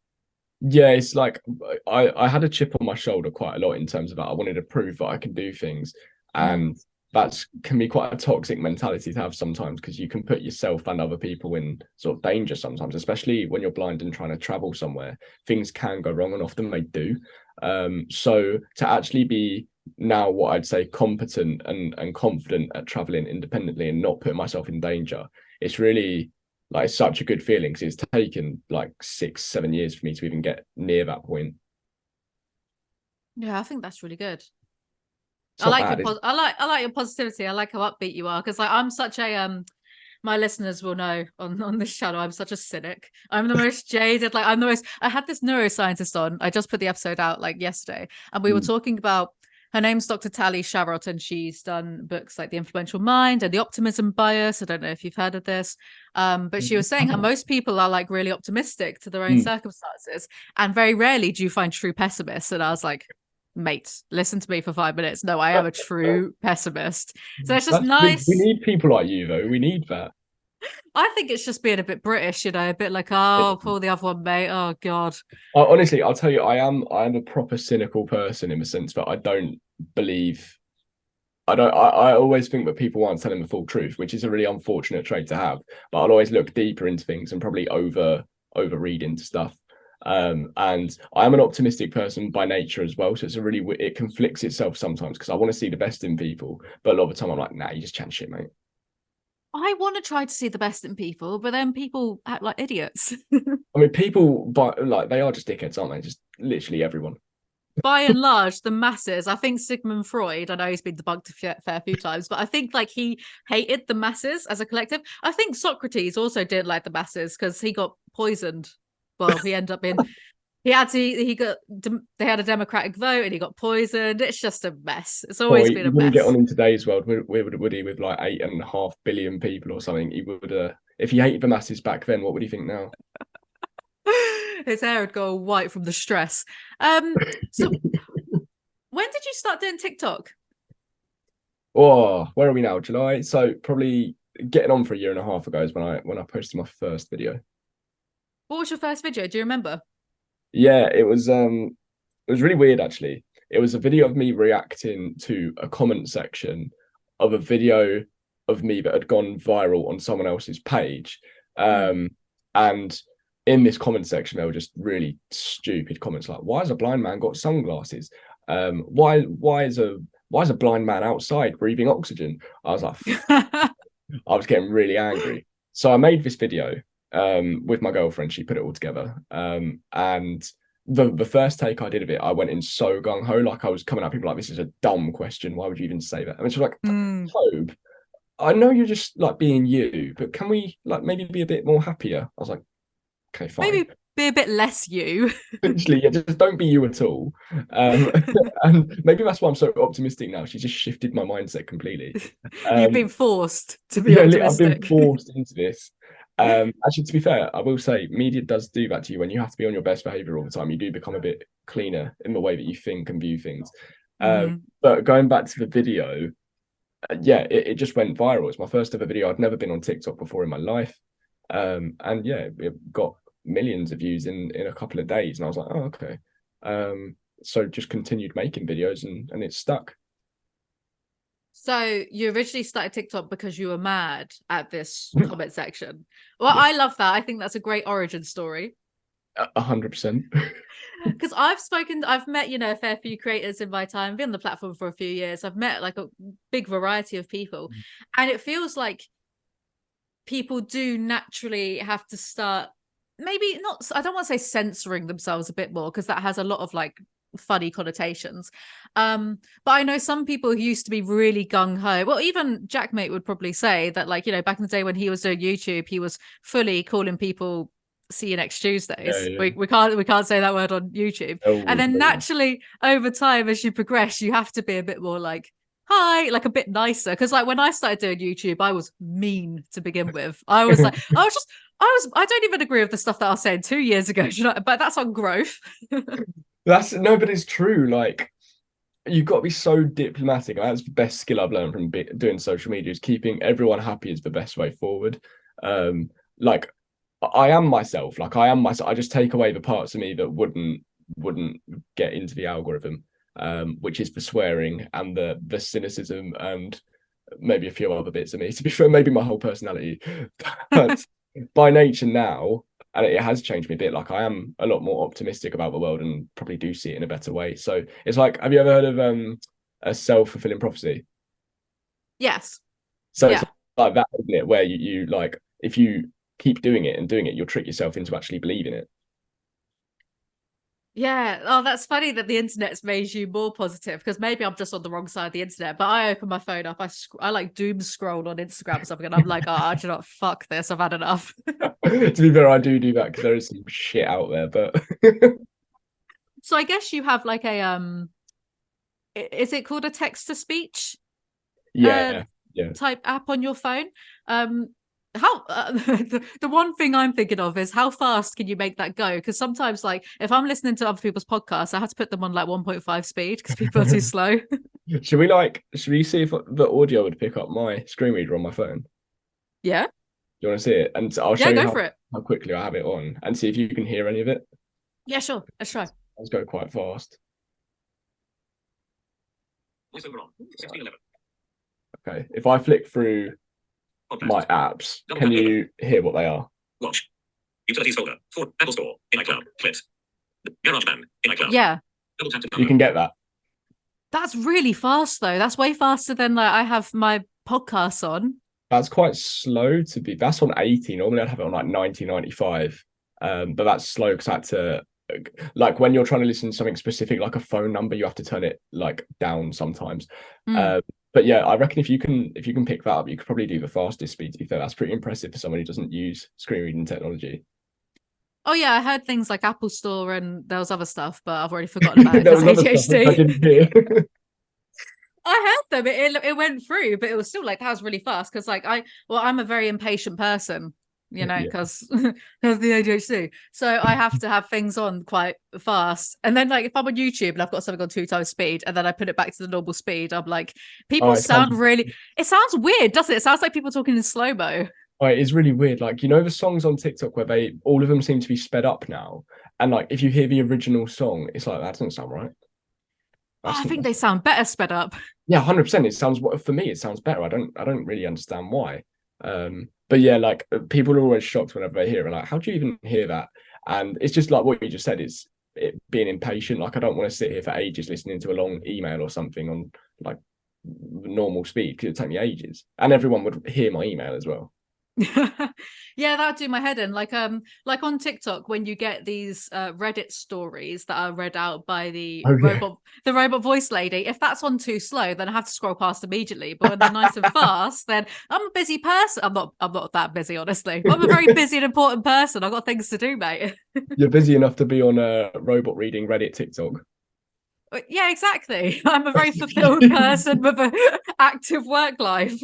Yeah, it's like I had a chip on my shoulder quite a lot in terms of that. I wanted to prove that I can do things, Mm. and that's can be quite a toxic mentality to have sometimes, because you can put yourself and other people in sort of danger sometimes, especially when you're blind and trying to travel somewhere. Things can go wrong, and often they do. So to actually be now what I'd say competent and confident at traveling independently and not putting myself in danger, it's really like such a good feeling, because it's taken like 6 7 years for me to even get near that point. Yeah, I think that's really good. It's not bad, I like your positivity. I like how upbeat you are, because like I'm such a my listeners will know on this channel I'm such a cynic. I'm the most jaded, like I'm the most I had this neuroscientist on. I just put the episode out like yesterday, and we were talking about her name's Dr. Tali Sharot, and she's done books like The Influential Mind and The Optimism Bias. I don't know if you've heard of this. But she was saying how most people are like really optimistic to their own circumstances, and very rarely do you find true pessimists. And I was like, mate, listen to me for 5 minutes. No, I am a true pessimist. So it's just That's good. We nice. need people like you, though. We need that. I think it's just being a bit British, a bit like, oh, pull the other one, mate. Oh God. Honestly, I'll tell you, I am a proper cynical person in the sense that I don't believe. I always think that people aren't telling the full truth, which is a really unfortunate trait to have. But I'll always look deeper into things and probably overread into stuff. And I'm an optimistic person by nature as well, so it conflicts itself sometimes, because I want to see the best in people, but a lot of the time I'm like, nah, you just chat shit, mate. I want to try to see the best in people, but then people act like idiots. I mean, people, but like they are just dickheads, aren't they? Just literally everyone. By and large, the masses, I think Sigmund Freud, I know he's been debunked a fair few times, but I think like he hated the masses as a collective. I think Socrates also didn't like the masses because he got poisoned. Well, he ended up in they had a democratic vote and he got poisoned. It's just a mess. It's Or always he been a wouldn't get on mess. in today's world, would he, with like 8.5 billion people or something? He would, if he hated the masses back then, what would he think now? His hair would go white from the stress. So when did you start doing TikTok? Oh, where are we now? July. So probably getting on for a year and a half ago is when I posted my first video. What was your first video? Do you remember? Yeah, it was really weird actually. It was a video of me reacting to a comment section of a video of me that had gone viral on someone else's page. Mm. And in this comment section, there were just really stupid comments like, "Why has a blind man got sunglasses? Why is a blind man outside breathing oxygen?" I was like, I was getting really angry. So I made this video with my girlfriend. She put it all together. And the first take I did of it, I went in so gung ho, like I was coming at people like, "This is a dumb question. Why would you even say that?" I mean, she was like, Mm. "Tobe, I know you're just like being you, but can we like maybe be a bit more happier?" I was like, "Okay, Maybe fine." be a bit less you. Literally, yeah, just don't be you at all. Um, and maybe that's why I'm so optimistic now. She just shifted my mindset completely. You've been Um, forced to be yeah, I've been optimistic. forced into this. Actually, to be fair, I will say media does do that to you when you have to be on your best behavior all the time. You do become a bit cleaner in the way that you think and view things. Hmm. But going back to the video, yeah, it just went viral. It's my first ever video. I'd never been on TikTok before in my life. And yeah, it got millions of views in a couple of days. And I was like, oh, okay. So just continued making videos and it stuck. So you originally started TikTok because you were mad at this comment section. Well, Yeah, I love that. I think that's a great origin story. 100%. Because I've met, a fair few creators in my time, been on the platform for a few years. I've met like a big variety of people. And it feels like people do naturally have to start, maybe not, I don't want to say censoring themselves a bit more, because that has a lot of like funny connotations. But I know some people who used to be really gung-ho. Well, even Jackmate would probably say that, like, back in the day when he was doing YouTube, he was fully calling people see you next Yeah, Tuesdays. yeah. We can't say that word on YouTube. And Oh, then no. naturally over time, as you progress, you have to be a bit more like, hi, like a bit nicer. Because like when I started doing YouTube, I was mean to begin with. I don't even agree with the stuff that I was saying 2 years ago, but that's on growth. That's no, but it's true. Like, you've got to be so diplomatic. That's the best skill I've learned from doing social media is keeping everyone happy is the best way forward. Like I am myself. Like I am myself. I just take away the parts of me that wouldn't get into the algorithm, which is the swearing and the cynicism and maybe a few other bits of me. To be fair, maybe my whole personality. But by nature now, and it has changed me a bit. Like I am a lot more optimistic about the world and probably do see it in a better way. So it's like, have you ever heard of a self-fulfilling prophecy? Yes. So it's Yeah. like that, isn't it? Where you like if you keep doing it and doing it, you'll trick yourself into actually believing it. Yeah. Oh, that's funny that the internet's made you more positive, because maybe I'm just on the wrong side of the internet. But I open my phone up, I like doom scroll on Instagram or something, and I'm like, oh, do you not fuck this? I've had enough. To be fair, I do that because there is some shit out there, but So I guess you have like is it called a text to speech uh yeah, yeah. type app on your phone? How the one thing I'm thinking of is how fast can you make that go? Because sometimes, like, if I'm listening to other people's podcasts, I have to put them on like 1.5 speed because people are too slow. Should we see if the audio would pick up my screen reader on my phone? Do Yeah. you want to see it? And I'll show Yeah, you go for it. how quickly I have it on and see if you can hear any of it. Yeah, sure. Let's try. Let's go quite fast. Okay. If I flick through my apps, can you hear what they are? Watch. Utilities folder. For Apple Store. In iCloud. Clips. GarageBand. In iCloud. Yeah. Double tap to You can get that. That's really fast though. That's way faster than like I have my podcasts on. That's quite slow to be. That's on 80. Normally I'd have it on like 90, 95. But that's slow because I had to, like when you're trying to listen to something specific, like a phone number, you have to turn it like down sometimes. Mm. But yeah, I reckon if you can pick that up, you could probably do the fastest speed. To be fair, that's pretty impressive for someone who doesn't use screen reading technology. Oh yeah, I heard things like Apple Store and there was other stuff, but I've already forgotten about it There because was other stuff which I ADHD. didn't hear. I heard them. It went through, but it was still like that was really fast because I'm a very impatient person, Yeah. because because the ADHD. So I have to have things on quite fast. And then like if I'm on YouTube and I've got something on 2 times speed and then I put it back to the normal speed, I'm like, Oh, people sound really. It sounds weird, doesn't it? It sounds like people talking in slow mo. it is really weird. Like, you know, the songs on TikTok where all of them seem to be sped up now. And like, if you hear the original song, it's like, that doesn't sound right. Oh, I That's think not, they sound better sped up. yeah, 100%. It sounds, for me, it sounds better. I don't really understand why. But yeah, like people are always shocked whenever they hear it. Like, how do you even hear that? And it's just like what you just said, is it being impatient. Like, I don't want to sit here for ages listening to a long email or something on like normal speed because it'd take me ages. And everyone would hear my email as well. Yeah, that'd do my head in. Like on TikTok, when you get these Reddit stories that are read out by the Oh yeah. robot voice lady, if that's on too slow, then I have to scroll past immediately. But when they're nice and fast, then I'm a busy person. I'm not that busy, honestly. I'm a very busy and important person. I've got things to do, mate. You're busy enough to be on a robot reading Reddit TikTok. Yeah, exactly. I'm a very fulfilled person with an active work life.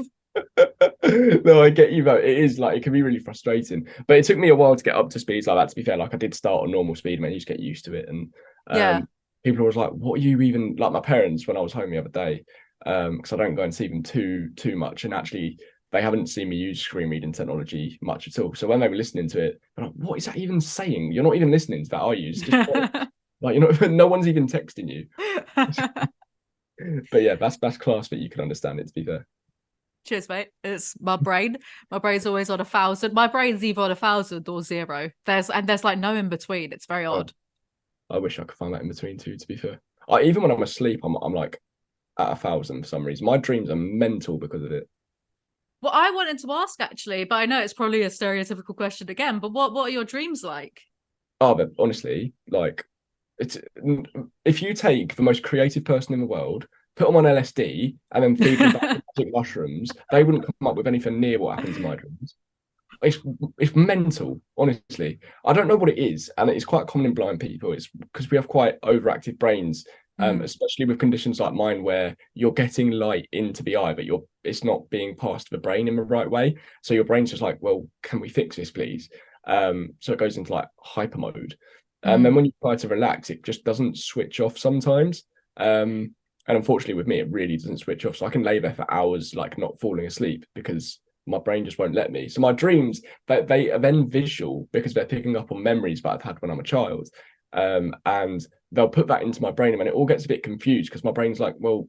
No, I get you, though. It is like it can be really frustrating. But it took me a while to get up to speeds like that, to be fair. Like I did start on normal speed, man. You just get used to it. And Yeah. people was like, what are you even like my parents when I was home the other day? Because I don't go and see them too much. And actually they haven't seen me use screen reading technology much at all. So when they were listening to it, they're like, what is that even saying? You're not even listening to that, are you? It's just like no one's even texting you. But yeah, that's class that you can understand it, to be fair. Cheers, mate. It's my brain. My brain's always on 1,000. My brain's either on 1,000 or 0. There's like no in between. It's very odd. I wish I could find that in between too, to be fair. Even when I'm asleep, I'm like at 1,000 for some reason. My dreams are mental because of it. Well, I wanted to ask actually, but I know it's probably a stereotypical question again. But what are your dreams like? Oh, but honestly, like it's if you take the most creative person in the world, put them on LSD, and then feed them back to magic mushrooms, they wouldn't come up with anything near what happens in my dreams. It's it's mental, honestly. I don't know what it is, and it's quite common in blind people. It's because we have quite overactive brains, especially with conditions like mine, where you're getting light into the eye, but it's not being passed to the brain in the right way. So your brain's just like, well, can we fix this, please? So it goes into like hyper mode, and then when you try to relax, it just doesn't switch off sometimes. And unfortunately, with me, it really doesn't switch off. So I can lay there for hours, like not falling asleep because my brain just won't let me. So my dreams, they are then visual because they're picking up on memories that I've had when I'm a child. And they'll put that into my brain and then it all gets a bit confused because my brain's like, well,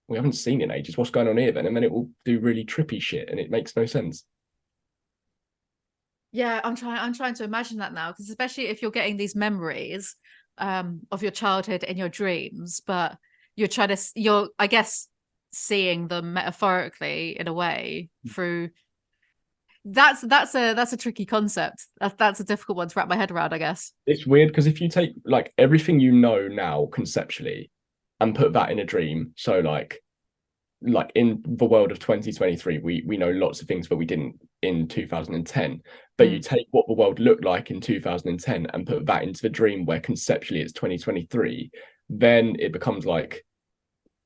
we haven't seen it in ages. What's going on here then? And then it will do really trippy shit and it makes no sense. Yeah, I'm trying to imagine that now, because especially if you're getting these memories of your childhood in your dreams, but you're I guess seeing them metaphorically in a way through that's a tricky concept. That's a difficult one to wrap my head around, I guess. It's weird because if you take like everything you know now conceptually and put that in a dream, so like in the world of 2023 we know lots of things that we didn't in 2010, but you take what the world looked like in 2010 and put that into the dream where conceptually it's 2023, then it becomes like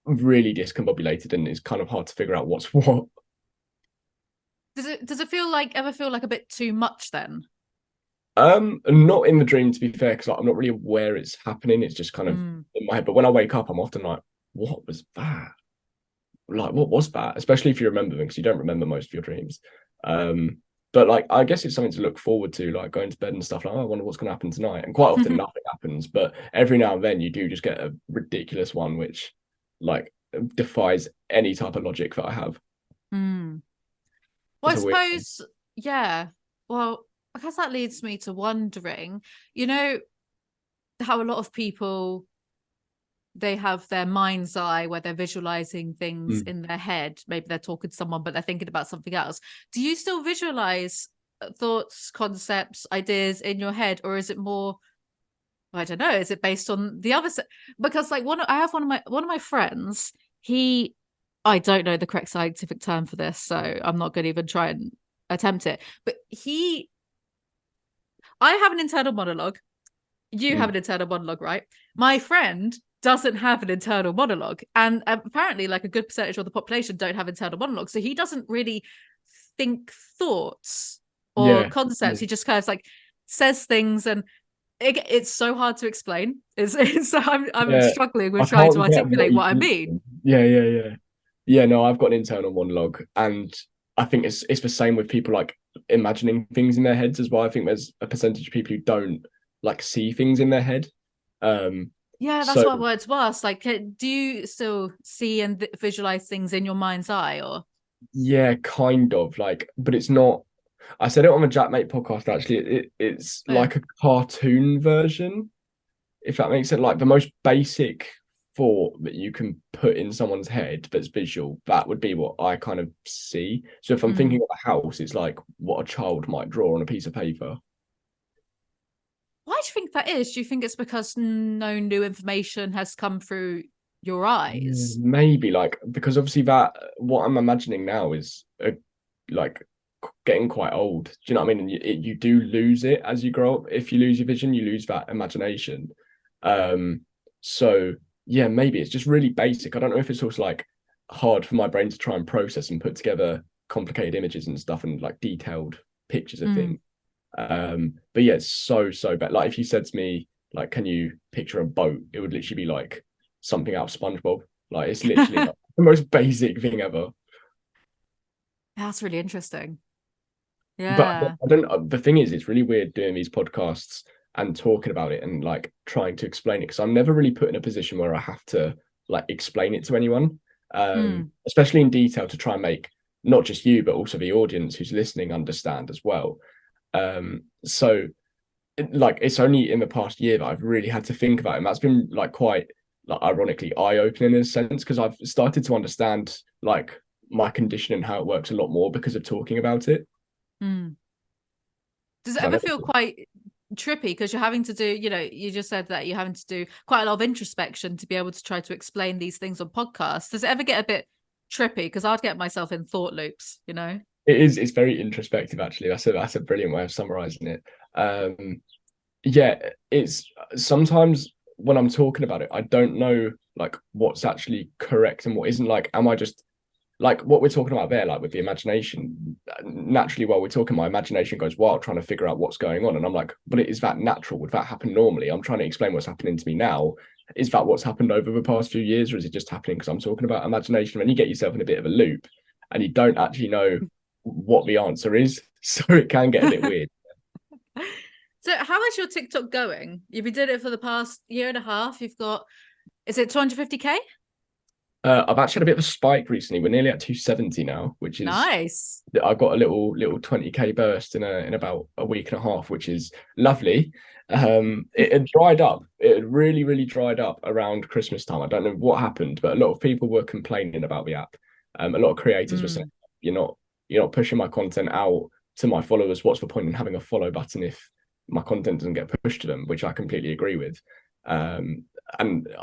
really discombobulated and it's kind of hard to figure out what's what. Does it ever feel like a bit too much then? Not in the dream, to be fair, because like, I'm not really aware it's happening. It's just kind of in my head, but when I wake up I'm often like, what was that? Like, what was that? Especially if you remember them, because you don't remember most of your dreams. But like, I guess it's something to look forward to, like going to bed and stuff. Like, oh, I wonder what's going to happen tonight. And quite often nothing happens, but every now and then you do just get a ridiculous one, which like defies any type of logic that I have. Well, I suppose, yeah. Well, I guess that leads me to wondering, you know, how a lot of people, they have their mind's eye where they're visualizing things in their head. Maybe they're talking to someone, but they're thinking about something else. Do you still visualize thoughts, concepts, ideas in your head, or is it more, I don't know, is it based on the other side? Because like I have one of my friends, I don't know the correct scientific term for this, so I'm not going to even try and attempt it. But I have an internal monologue. You have an internal monologue, right? My friend doesn't have an internal monologue, and apparently like a good percentage of the population don't have internal monologues, so he doesn't really think thoughts or concepts. He just kind of like says things, and it's so hard to explain. So I'm struggling with trying to articulate what I mean. Yeah, no, I've got an internal monologue, and I think it's the same with people like imagining things in their heads as well. I think there's a percentage of people who don't like see things in their head. Yeah, that's what I wanted to ask. Like, do you still see and visualize things in your mind's eye, or? Yeah, kind of like, but it's not. I said it on the Jackmate podcast. Actually, it's like a cartoon version, if that makes sense. Like the most basic thought that you can put in someone's head that's visual, that would be what I kind of see. So if I'm thinking of a house, it's like what a child might draw on a piece of paper. Why do you think that is? Do you think it's because no new information has come through your eyes? Maybe, like, because obviously that what I'm imagining now is like getting quite old. Do you know what I mean? And you do lose it as you grow up. If you lose your vision, you lose that imagination. So yeah, maybe it's just really basic. I don't know if it's also like hard for my brain to try and process and put together complicated images and stuff and like detailed pictures of things. But yeah, it's so bad. Like if you said to me, like, can you picture a boat? It would literally be like something out of SpongeBob. Like it's literally like the most basic thing ever. That's really interesting. But Yeah. I don't. The thing is, it's really weird doing these podcasts and talking about it and like trying to explain it because I'm never really put in a position where I have to like explain it to anyone, especially in detail to try and make not just you but also the audience who's listening understand as well. So like it's only in the past year that I've really had to think about it, and that's been like quite like ironically eye-opening in a sense because I've started to understand like my condition and how it works a lot more because of talking about it. Does it ever feel quite trippy because you're having to do, you just said that you're having to do quite a lot of introspection to be able to try to explain these things on podcasts? Does it ever get a bit trippy? Because I'd get myself in thought loops, It's very introspective actually. That's a brilliant way of summarizing it. Yeah, it's sometimes when I'm talking about it, I don't know like what's actually correct and what isn't. Like, am I just like what we're talking about there, like with the imagination? Naturally, while we're talking, my imagination goes wild trying to figure out what's going on, and I'm like, but is that natural? Would that happen normally? I'm trying to explain what's happening to me now. Is that what's happened over the past few years, or is it just happening because I'm talking about imagination? And you get yourself in a bit of a loop, and you don't actually know what the answer is, so it can get a bit weird. So how is your TikTok going? You've been doing it for the past year and a half. You've got, is it 250K? I've actually had a bit of a spike recently. We're nearly at 270 now, which is nice. I got a little 20K burst in about a week and a half, which is lovely. It had dried up. It had really dried up around Christmas time. I don't know what happened, but a lot of people were complaining about the app. A lot of creators were saying, you're not pushing my content out to my followers. What's the point in having a follow button if my content doesn't get pushed to them? Which I completely agree with. And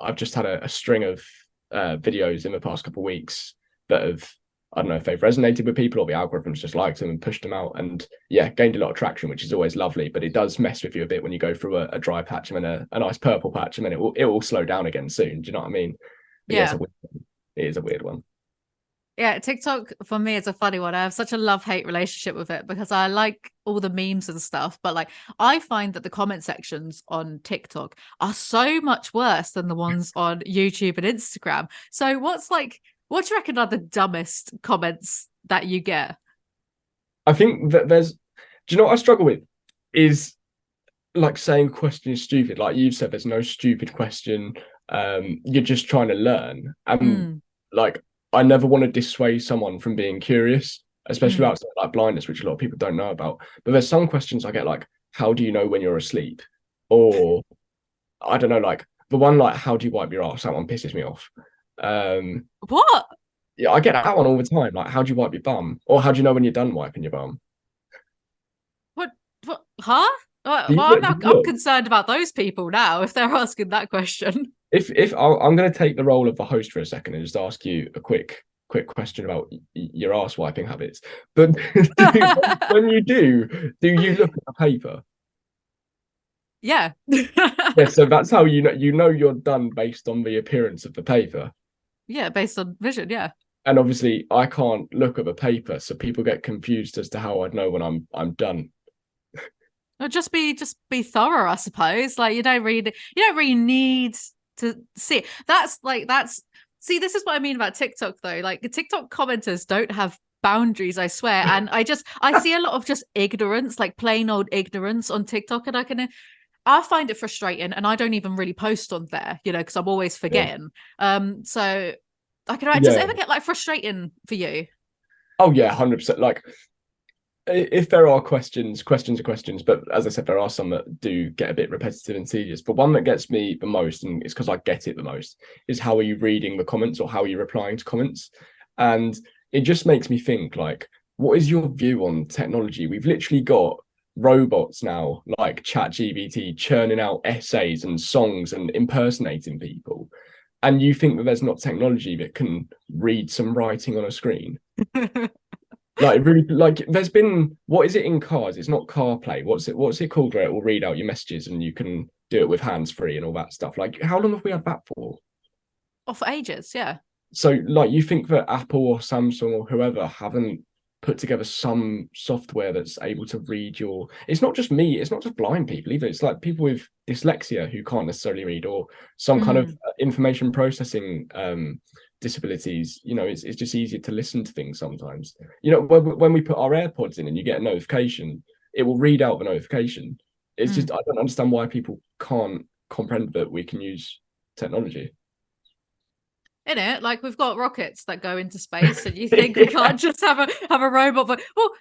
I've just had a string of videos in the past couple of weeks that have, I don't know if they've resonated with people or the algorithms just liked them and pushed them out, and yeah, gained a lot of traction, which is always lovely. But it does mess with you a bit when you go through a dry patch and then a nice purple patch, and then it will slow down again soon. Do you know what I mean? But yeah, it is a weird one. Yeah, TikTok for me is a funny one. I have such a love-hate relationship with it because I like all the memes and stuff, but like I find that the comment sections on TikTok are so much worse than the ones on YouTube and Instagram. So what do you reckon are the dumbest comments that you get? I think that do you know what I struggle with is like saying a question is stupid. Like you've said, there's no stupid question. You're just trying to learn. And like I never want to dissuade someone from being curious, especially outside like blindness, which a lot of people don't know about. But there's some questions I get like, how do you know when you're asleep? Or I don't know, like the one like, how do you wipe your ass? That one pisses me off. What? Yeah, I get that one all the time. Like, how do you wipe your bum? Or how do you know when you're done wiping your bum? What? Huh? Well, I'm concerned about those people now if they're asking that question. If I'm going to take the role of the host for a second and just ask you a quick question about your arse wiping habits. But when you do you look at the paper? Yeah. Yeah, so that's how you know you're done based on the appearance of the paper. Yeah, based on vision, yeah. And obviously I can't look at the paper, so people get confused as to how I'd know when I'm done. Or just be thorough, I suppose. Like you don't really need to see. See, this is what I mean about TikTok though. Like the TikTok commenters don't have boundaries, I swear. And I see a lot of just ignorance, like plain old ignorance on TikTok, and I find it frustrating, and I don't even really post on there, because I'm always forgetting. So I can does it ever get like frustrating for you? Oh yeah, 100%. Like if there are questions are questions, but as I said, there are some that do get a bit repetitive and tedious. But one that gets me the most, and it's because I get it the most, is how are you reading the comments or how are you replying to comments? And it just makes me think, like, what is your view on technology? We've literally got robots now, like ChatGPT, churning out essays and songs and impersonating people. And you think that there's not technology that can read some writing on a screen? Like really, like there's been, what is it in cars? It's not CarPlay. What's it called where it will read out your messages and you can do it with hands free and all that stuff? Like, how long have we had that for? Oh, for ages, yeah. So, like, you think that Apple or Samsung or whoever haven't put together some software that's able to read your, it's not just me, it's not just blind people either. It's like people with dyslexia who can't necessarily read, or some kind of information processing disabilities. You know, it's just easier to listen to things sometimes. You know, when we put our AirPods in and you get a notification, it will read out the notification. It's just, I don't understand why people can't comprehend that we can use technology. In it, like we've got rockets that go into space, and you think we can't just have a robot? But well,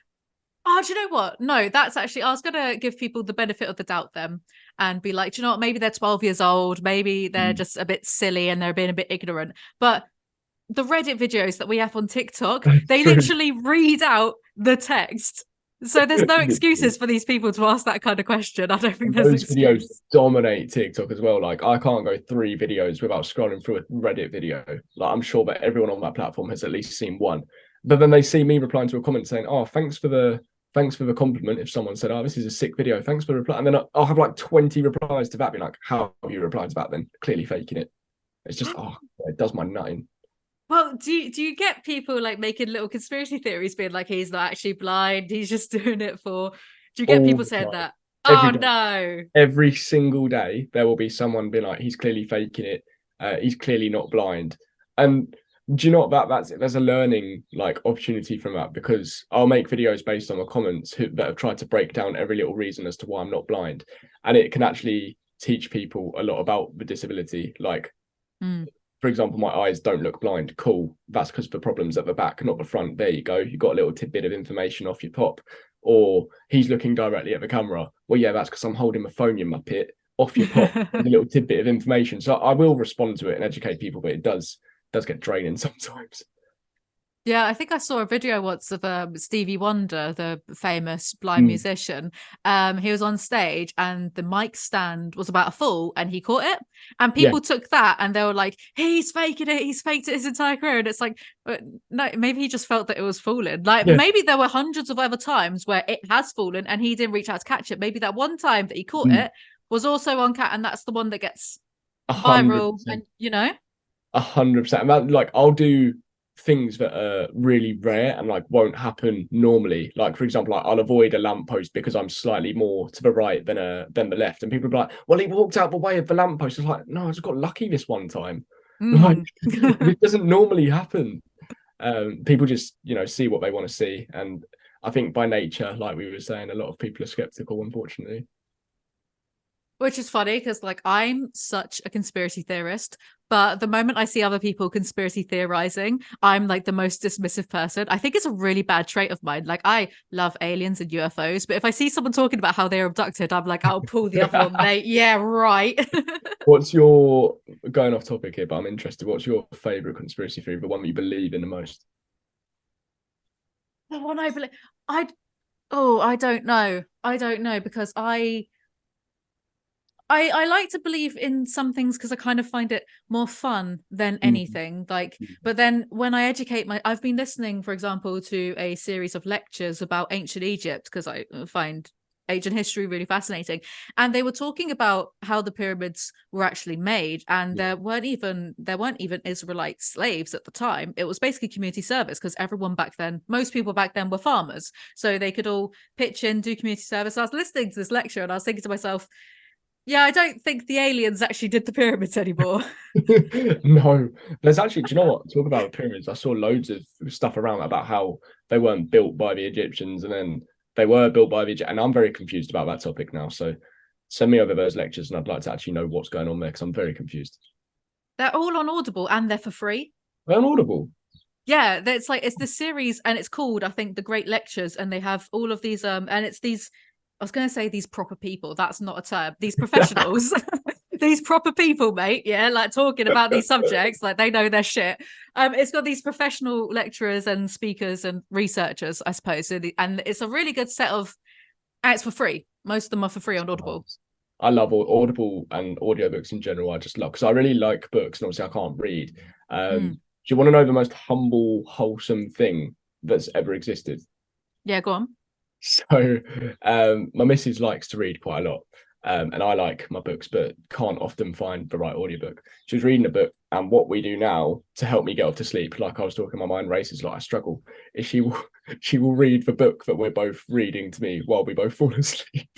oh, do you know what? No, that's actually, I was gonna give people the benefit of the doubt then, and be like, do you know what? Maybe they're 12 years old, maybe they're just a bit silly and they're being a bit ignorant. But the Reddit videos that we have on TikTok, they literally read out the text. So there's no excuses for these people to ask that kind of question. I don't think there's those videos excuse. dominate TikTok as well. Like, I can't go 3 videos without scrolling through a Reddit video. Like, I'm sure that everyone on that platform has at least seen one. But then they see me replying to a comment saying, "Oh, thanks for the compliment." If someone said, "Oh, this is a sick video, thanks for the reply," and then I'll have like 20 replies to that, being like, "How have you replied to that then? Clearly faking it." It's just, oh, it does my nutting. Well, do you get people like making little conspiracy theories, being like, he's not actually blind, he's just doing it for? Do you get All people the saying time. that? Every Oh day. no. Every single day there will be someone being like, "He's clearly faking it, he's clearly not blind." And do you know what, that's it, there's a learning like opportunity from that, because I'll make videos based on the comments that have tried to break down every little reason as to why I'm not blind, and it can actually teach people a lot about the disability. Like, for example, my eyes don't look blind. Cool. That's because the problem's at the back, not the front. There you go. You got a little tidbit of information off your pop. Or he's looking directly at the camera. Well, yeah, that's because I'm holding my phone, you muppet. Off your pop, a little tidbit of information. So I will respond to it and educate people, but it does get draining sometimes. Yeah, I think I saw a video once of Stevie Wonder, the famous blind musician. He was on stage and the mic stand was about to fall and he caught it. And people took that and they were like, he's faking it, he's faked it his entire career. And it's like, no, maybe he just felt that it was falling. Like, maybe there were hundreds of other times where it has fallen and he didn't reach out to catch it. Maybe that one time that he caught it was also on cat, and that's the one that gets 100%. viral. And 100%. And that, like, I'll do things that are really rare and like won't happen normally. Like, for example, like, I'll avoid a lamppost because I'm slightly more to the right than the left, and people will be like, "Well, he walked out the way of the lamppost." It's like, no, I just got lucky this one time. Like, it doesn't normally happen. People just, see what they want to see, and I think by nature, like we were saying, a lot of people are skeptical, unfortunately. Which is funny because, like, I'm such a conspiracy theorist, but the moment I see other people conspiracy theorizing, I'm like the most dismissive person. I think it's a really bad trait of mine. Like, I love aliens and UFOs, but if I see someone talking about how they're abducted, I'm like, I'll pull the other one, mate. Yeah, right. What's your, going off topic here, but I'm interested, what's your favorite conspiracy theory, the one that you believe in the most? The one I believe, I don't know. I don't know because I like to believe in some things because I kind of find it more fun than anything. Like, but then when I educate I've been listening, for example, to a series of lectures about ancient Egypt because I find ancient history really fascinating. And they were talking about how the pyramids were actually made, and there weren't even Israelite slaves at the time. It was basically community service because most people back then were farmers, so they could all pitch in, do community service. I was listening to this lecture and I was thinking to myself, yeah, I don't think the aliens actually did the pyramids anymore. No, there's actually, do you know what? Talk about the pyramids. I saw loads of stuff around about how they weren't built by the Egyptians and then they were built by the Egyptians. And I'm very confused about that topic now. So send me over those lectures and I'd like to actually know what's going on there because I'm very confused. They're all on Audible and they're for free. They're on Audible. Yeah, it's like it's this series, and it's called, I think, The Great Lectures, and they have all of these and it's these, I was going to say these proper people, that's not a term, these professionals. These proper people, mate, yeah, like talking about these subjects like they know their shit. It's got these professional lecturers and speakers and researchers, I suppose, and it's a really good set of, and it's for free. Most of them are for free on Audible. I love Audible and audiobooks in general. I just love, because I really like books, and obviously I can't read. Do you want to know the most humble, wholesome thing that's ever existed? Yeah, go on. So, my missus likes to read quite a lot, and I like my books, but can't often find the right audiobook. She was reading a book, and what we do now to help me get off to sleep, like I was talking, my mind races, like I struggle, is she will read the book that we're both reading to me while we both fall asleep.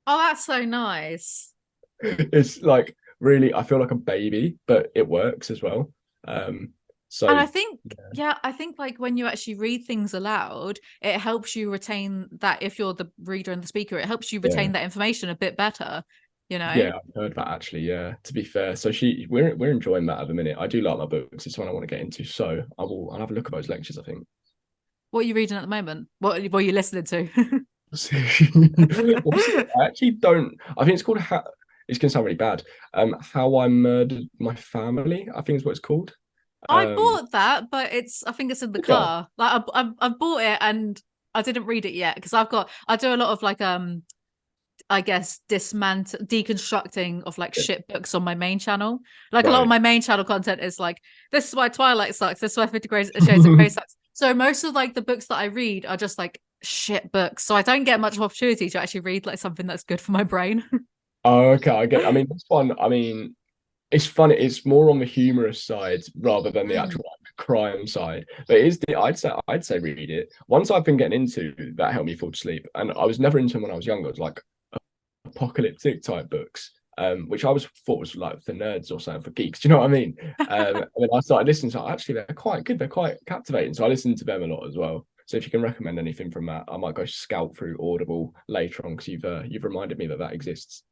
Oh, that's so nice. It's like really, I feel like a baby, but it works as well. So And I think, yeah, I think like when you actually read things aloud, it helps you retain that. If you're the reader and the speaker, it helps you retain that information a bit better, you know? yeah, I've heard that actually. Yeah, to be fair, so we're enjoying that at the minute. I do like my books. It's one I want to get into, so I'll have a look at those lectures, I think. What are you reading at the moment? What are you listening to? I actually don't. I think it's called it's gonna sound really bad. How I Murdered My Family, I think is what it's called. I bought that, but I think it's in the car. Like I bought it and I didn't read it yet because I do a lot of like I guess deconstructing of like shit books on my main channel. Like a lot of my main channel content is like, this is why Twilight sucks, this is why 50 Shades of Grey sucks. So most of like the books that I read are just like shit books. So I don't get much opportunity to actually read like something that's good for my brain. Oh, okay, I get. I mean, it's fun. I mean, it's funny. It's more on the humorous side rather than the actual like, crime side. But it is I'd say read it. Once I've been getting into that helped me fall to sleep, and I was never into them when I was younger. It was like apocalyptic type books, which I was thought was like for nerds or something, for geeks. Do you know what I mean? And then I started listening to actually they're quite good. They're quite captivating. So I listened to them a lot as well. So if you can recommend anything from that, I might go scout through Audible later on because you've reminded me that that exists.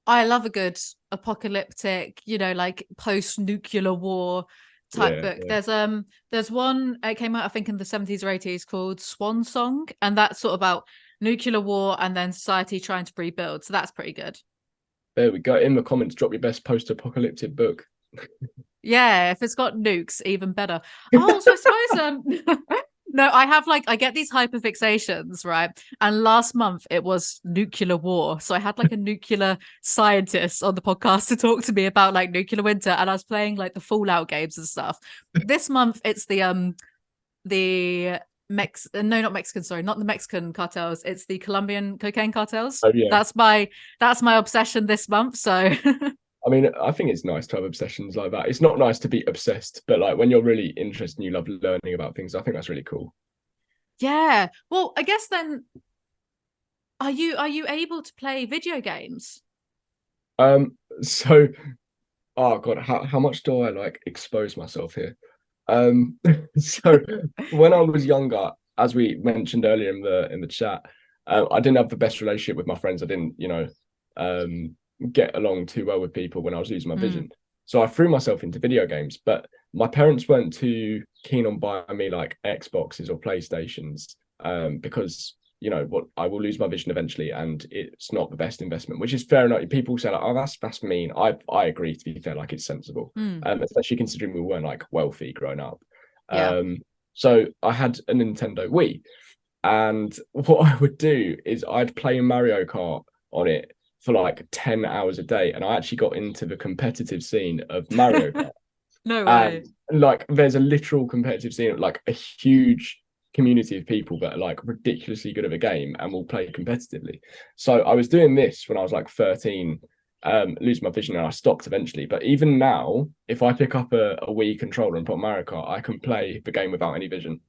I love a good apocalyptic, like post-nuclear war type book. There's one, it came out I think in the 70s or 80s, called Swan Song, and that's sort of about nuclear war and then society trying to rebuild. So that's pretty good. There we go. In the comments, drop your best post-apocalyptic book. Yeah, if it's got nukes, even better. Oh, so I suppose no, I get these hyperfixations, right? And last month it was nuclear war. So I had like a nuclear scientist on the podcast to talk to me about like nuclear winter, and I was playing like the Fallout games and stuff. This month it's the no, not Mexican, sorry, not the Mexican cartels, it's the Colombian cocaine cartels. Oh yeah. That's my obsession this month. So I mean, I think it's nice to have obsessions like that. It's not nice to be obsessed, but like when you're really interested and you love learning about things, I think that's really cool. yeah. Well, I guess then, are you able to play video games? So oh god, how much do I like expose myself here? Um so when I was younger, as we mentioned earlier in the chat, I didn't have the best relationship with my friends. I didn't, get along too well with people when I was losing my vision. So I threw myself into video games, but my parents weren't too keen on buying me like Xboxes or PlayStations, because what, I will lose my vision eventually, and it's not the best investment, which is fair enough. People say like, oh, that's mean. I agree, to be fair, like it's sensible, especially considering we weren't like wealthy growing up. Yeah. So I had a Nintendo Wii, and what I would do is I'd play Mario Kart on it for like 10 hours a day, and I actually got into the competitive scene of Mario Kart. No way. And like there's a literal competitive scene, like a huge community of people that are like ridiculously good at the game and will play competitively. So I was doing this when I was like 13, lose my vision, and I stopped eventually. But even now, if I pick up a Wii controller and put Mario Kart, I can play the game without any vision.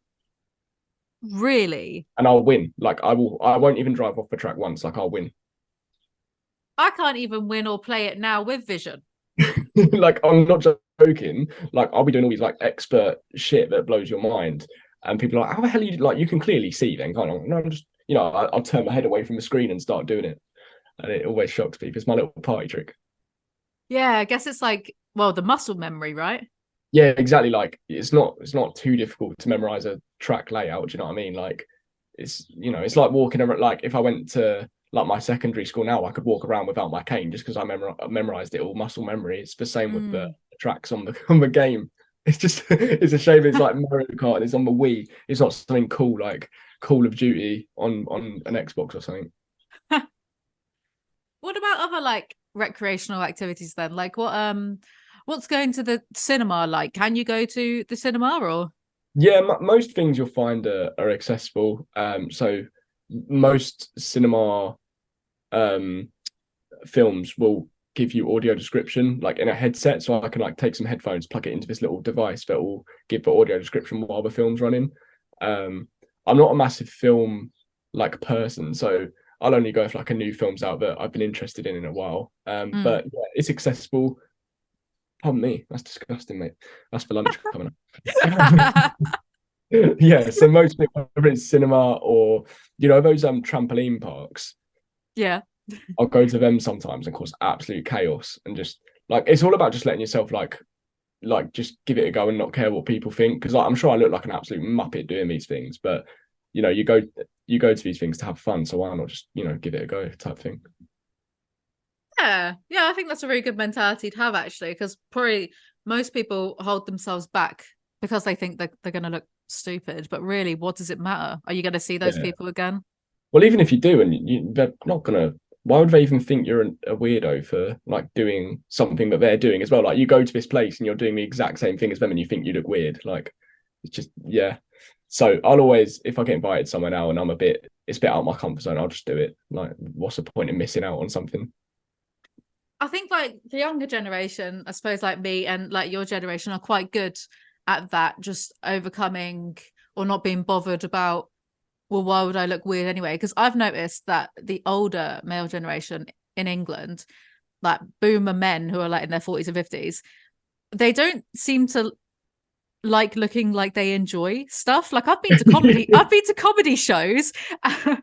Really? And I'll win. Like I won't even drive off the track once. Like I'll win. I can't even win or play it now with vision. Like I'm not joking. Like I'll be doing all these like expert shit that blows your mind, and people are like, "How the hell are you like? You can clearly see." Then kind of no, I'm just I'll turn my head away from the screen and start doing it, and it always shocks people. It's my little party trick. Yeah, I guess it's like, well, the muscle memory, right? Yeah, exactly. Like it's not too difficult to memorize a track layout. Do you know what I mean? Like it's like walking around. Like if I went to like my secondary school now, I could walk around without my cane just because memorized it all, muscle memory. It's the same with the Mm. tracks on the on the game. It's just it's a shame it's like Mario Kart and it's on the Wii. It's not something cool like Call of Duty on an Xbox or something. What about other like recreational activities then? Like what's going to the cinema like? Can you go to the cinema or? Yeah, most things you'll find are accessible. So most cinema um films will give you audio description like in a headset, so I can like take some headphones, plug it into this little device that will give the audio description while the film's running. I'm not a massive film like person, so I'll only go if like a new film's out that I've been interested in a while. Mm. But yeah, it's accessible. Pardon me, that's disgusting, mate. That's for lunch coming up. Yeah, so most people, whether it's cinema or those trampoline parks, Yeah. I'll go to them sometimes and cause absolute chaos and just like it's all about just letting yourself like just give it a go and not care what people think, because like, I'm sure I look like an absolute muppet doing these things, but you go to these things to have fun, so why not just give it a go type thing. Yeah, yeah, I think that's a really good mentality to have actually, because probably most people hold themselves back because they think that they're going to look stupid. But really, what does it matter? Are you going to see those Yeah. people again? Well, even if you do, and they're not gonna. Why would they even think you're a weirdo for like doing something that they're doing as well? Like you go to this place and you're doing the exact same thing as them, and you think you look weird. Like it's just yeah. So I'll always, if I get invited somewhere now and it's a bit out of my comfort zone, I'll just do it. Like, what's the point in missing out on something? I think like the younger generation, I suppose like me and like your generation are quite good at that, just overcoming or not being bothered about, well, why would I look weird anyway? Because I've noticed that the older male generation in England, like boomer men who are like in their 40s and 50s, they don't seem to like looking like they enjoy stuff. Like I've been to comedy shows. I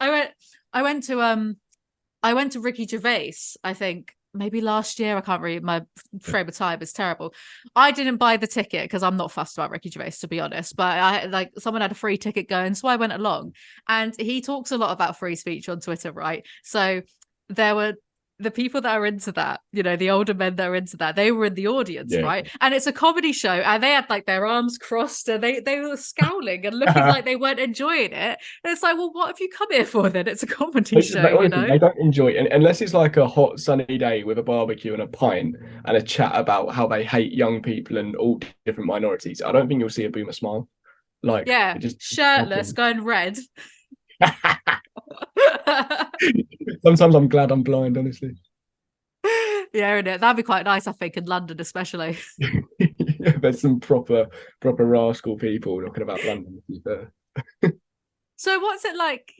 went I went to Ricky Gervais, I think maybe last year. I can't read, my frame of time is terrible. I didn't buy the ticket because I'm not fussed about Ricky Gervais, to be honest. But I like someone had a free ticket going, so I went along. And he talks a lot about free speech on Twitter, right? So there were the people that are into that, the older men that are into that, they were in the audience, Yeah. right? And it's a comedy show, and they had like their arms crossed, and they were scowling and looking like they weren't enjoying it. And it's like, well, what have you come here for then? It's a comedy show, Honestly, they don't enjoy it unless it's like a hot sunny day with a barbecue and a pint and a chat about how they hate young people and all different minorities. I don't think you'll see a boomer smile. Like Yeah, it just shirtless, happens. going red. Sometimes I'm glad I'm blind, honestly. Yeah, that'd be quite nice, I think, in London especially. There's some proper rascal people talking about London, to be fair. So what's it like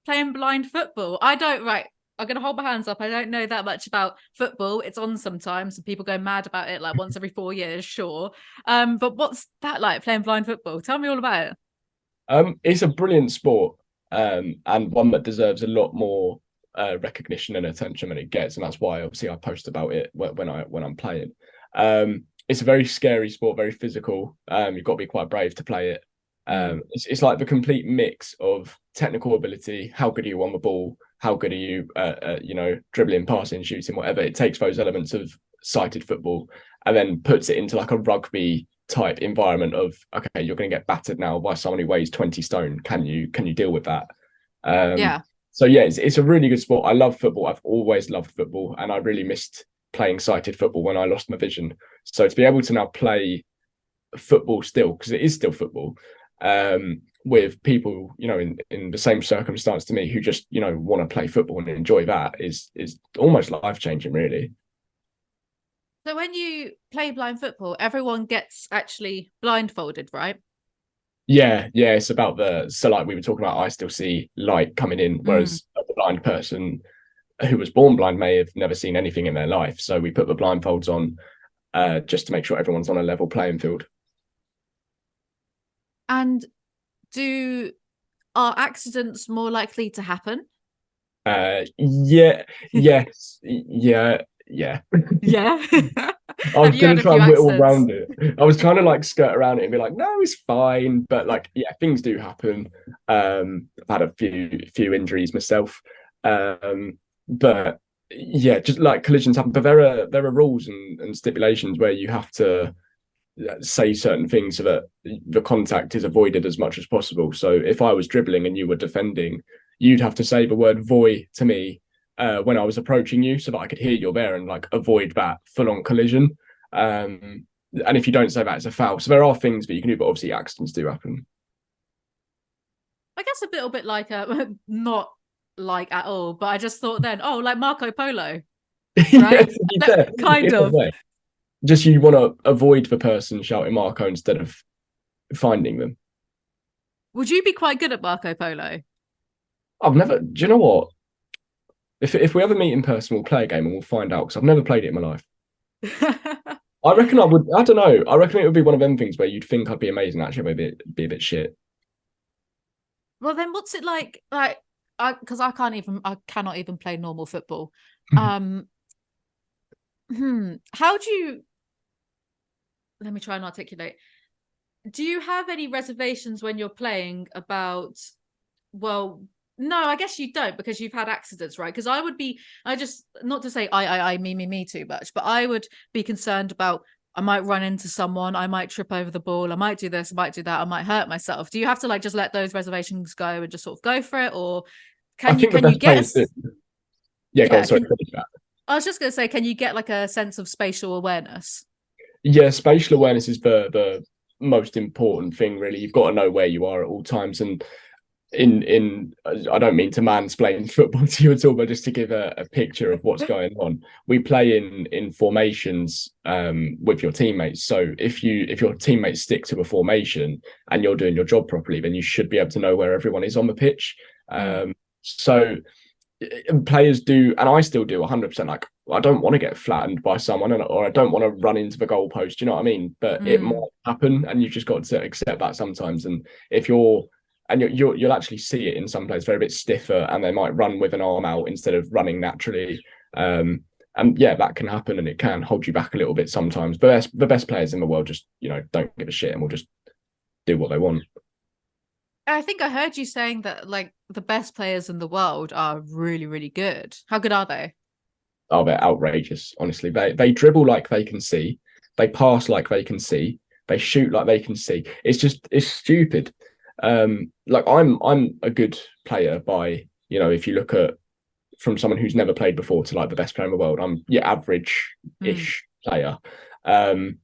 playing blind football? I don't, right, I'm gonna hold my hands up. I don't know that much about football. It's on sometimes and people go mad about it like once every 4 years, sure. But what's that like, playing blind football? Tell me all about it. It's a brilliant sport, and one that deserves a lot more recognition and attention than it gets, and that's why obviously I post about it when I'm playing. It's a very scary sport, very physical. You've got to be quite brave to play it. It's like the complete mix of technical ability. How good are you on the ball? How good are you, dribbling, passing, shooting, whatever. It takes those elements of sighted football and then puts it into like a rugby type environment of, okay, you're going to get battered now by someone who weighs 20 stone. Can you deal with that? Yeah. So yeah, it's a really good sport. I love football. I've always loved football, and I really missed playing sighted football when I lost my vision. So to be able to now play football still, because it is still football, with people, in the same circumstance to me who just, want to play football and enjoy that is almost life changing, really. So when you play blind football, everyone gets actually blindfolded, right? Yeah, it's about so like we were talking about, I still see light coming in, whereas a blind person who was born blind may have never seen anything in their life. So we put the blindfolds on just to make sure everyone's on a level playing field. And are accidents more likely to happen? Yeah, yes, yeah. yeah. Yeah. I was Have you gonna had a try few and whittle accidents? around it. I was trying to like skirt around it and be like, no, it's fine. But like, yeah, things do happen. I've had a few injuries myself. But yeah, just like collisions happen. But there are rules and stipulations where you have to say certain things so that the contact is avoided as much as possible. So if I was dribbling and you were defending, you'd have to say the word "voy" to me when I was approaching you, so that I could hear you're there and like avoid that full-on collision. And if you don't say that, it's a foul. So there are things that you can do, but obviously accidents do happen. I guess a little bit like not like at all, but I just thought then, oh, like Marco Polo, Yeah, right? to be fair, Kind in a of. way. Just you want to avoid the person shouting Marco instead of finding them. Would you be quite good at Marco Polo? I've never. Do you know what? If we ever meet in person, we'll play a game and we'll find out because I've never played it in my life. I reckon I would. I don't know. I reckon it would be one of them things where you'd think I'd be amazing. Actually, maybe it'd be a bit shit. Well, then what's it like? Like, because I cannot even play normal football. Um, how do you? Let me try and articulate. Do you have any reservations when you're playing about? Well, no, I guess you don't because you've had accidents, right? Because I just not to say me too much, but I would be concerned about I might run into someone, I might trip over the ball, I might do this, I might do that, I might hurt myself. Do you have to like just let those reservations go and just sort of go for it, or I think the can you best get players do. Yeah, go on. yeah? Sorry. I was just gonna say, can you get like a sense of spatial awareness? Yeah, spatial awareness is the most important thing. Really, you've got to know where you are at all times. And in I don't mean to mansplain football to you at all, but just to give a picture of what's going on. We play in formations with your teammates. So if your teammates stick to a formation and you're doing your job properly, then you should be able to know where everyone is on the pitch. So players do, and I still do 100%. Like, I don't want to get flattened by someone, or I don't want to run into the goalpost. You know what I mean? But it might happen, and you've just got to accept that sometimes. And if you'll actually see it in some players, they're a bit stiffer, and they might run with an arm out instead of running naturally. And yeah, that can happen, and it can hold you back a little bit sometimes. But the best players in the world just don't give a shit and will just do what they want. I think I heard you saying that like the best players in the world are really, really good. How good are they? Oh, they're outrageous. Honestly, they dribble like they can see, they pass like they can see, they shoot like they can see. It's stupid. Like I'm a good player by if you look at from someone who's never played before to like the best player in the world, I'm your average-ish player. And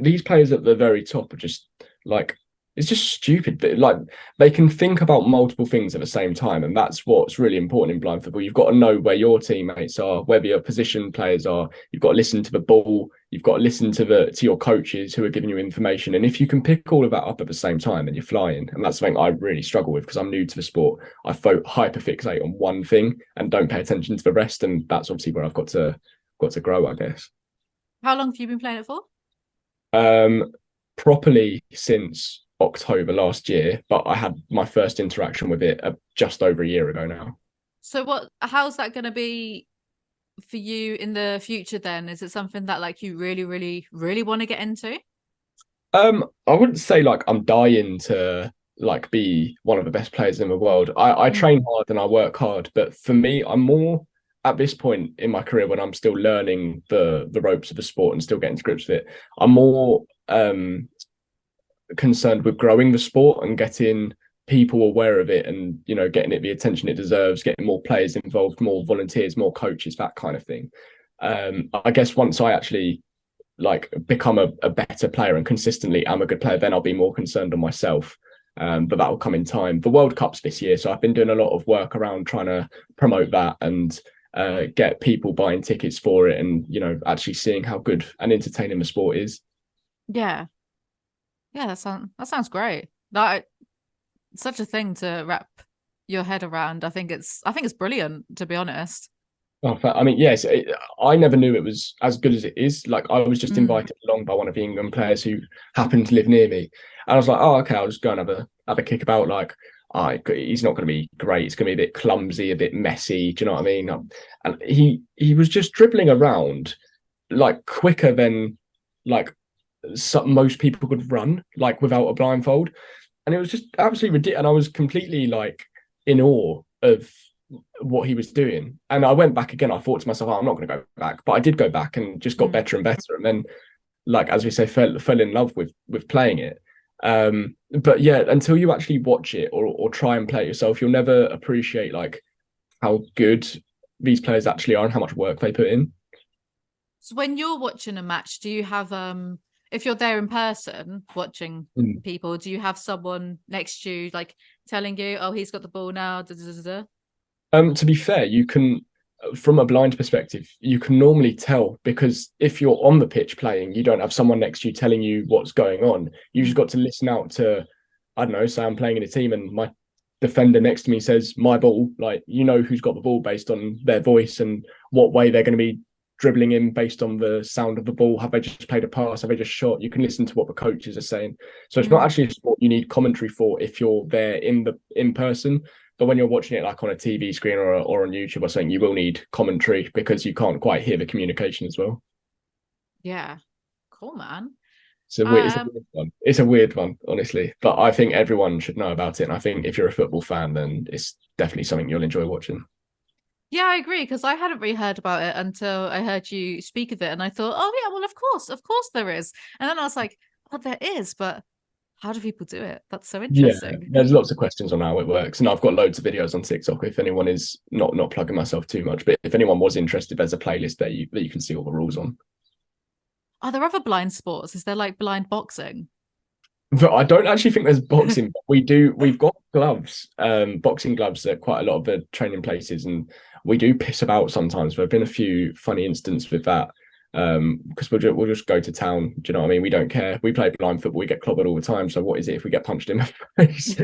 these players at the very top are just like it's just stupid. Like they can think about multiple things at the same time, and that's what's really important in blind football. You've got to know where your teammates are, where your position players are. You've got to listen to the ball. You've got to listen to your coaches who are giving you information. And if you can pick all of that up at the same time, then you're flying. And that's something I really struggle with because I'm new to the sport. I hyperfixate on one thing and don't pay attention to the rest. And that's obviously where I've got to grow, I guess. How long have you been playing it for? Properly since October last year, but I had my first interaction with it just over a year ago now. So how's that going to be for you in the future then? Is it something that like you really, really, really want to get into? I wouldn't say like I'm dying to like be one of the best players in the world. I train hard and I work hard, but for me, I'm more at this point in my career when I'm still learning the ropes of the sport and still getting to grips with it. I'm more concerned with growing the sport and getting people aware of it and getting it the attention it deserves, getting more players involved, more volunteers, more coaches, that kind of thing. I guess once I actually like become a better player and consistently am a good player, then I'll be more concerned on myself. But that will come in time. The World Cup's this year, so I've been doing a lot of work around trying to promote that and get people buying tickets for it and actually seeing how good and entertaining the sport is. Yeah. That sounds great. That such a thing to wrap your head around. I think it's brilliant, to be honest. Oh, I mean, yes, I never knew it was as good as it is. Like I was just invited along by one of the England players who happened to live near me, and I was like, oh, okay, I'll just go and have a kick about. Like he's not going to be great. It's going to be a bit clumsy, a bit messy. Do you know what I mean? And he was just dribbling around like quicker than like most people could run, like without a blindfold. And it was just absolutely ridiculous. And I was completely like in awe of what he was doing. And I went back again. I thought to myself, oh, I'm not going to go back, but I did go back and just got better and better. And then, like as we say, fell in love with playing it. But yeah, until you actually watch it or try and play it yourself, you'll never appreciate like how good these players actually are and how much work they put in. So when you're watching a match, do you have if you're there in person watching people, do you have someone next to you like telling you, oh, he's got the ball now? Da, da, da, da? To be fair, you can, from a blind perspective, you can normally tell, because if you're on the pitch playing, you don't have someone next to you telling you what's going on. You just got to listen out to, I don't know, say I'm playing in a team and my defender next to me says my ball, like you know who's got the ball based on their voice and what way they're going to be dribbling in based on the sound of the ball. Have they just played a pass? Have they just shot? You can listen to what the coaches are saying. So it's not actually a sport you need commentary for if you're there in person. But when you're watching it like on a TV screen or on YouTube or something, you will need commentary because you can't quite hear the communication as well. Yeah, cool, man. It's a weird one. It's a weird one, honestly. But I think everyone should know about it. And I think if you're a football fan, then it's definitely something you'll enjoy watching. Yeah, I agree, because I hadn't really heard about it until I heard you speak of it, and I thought, oh yeah, well, of course there is. And then I was like, oh, there is, but how do people do it? That's so interesting. Yeah, there's lots of questions on how it works, and I've got loads of videos on TikTok. If anyone is not plugging myself too much, but if anyone was interested, there's a playlist there that you can see all the rules on. Are there other blind sports? Is there like blind boxing? But I don't actually think there's boxing. But we've got gloves, boxing gloves at quite a lot of the training places, and we do piss about sometimes. There have been a few funny instances with that, because we'll just go to town. Do you know what I mean? We don't care. We play blind football. We get clobbered all the time. So what is it if we get punched in the face?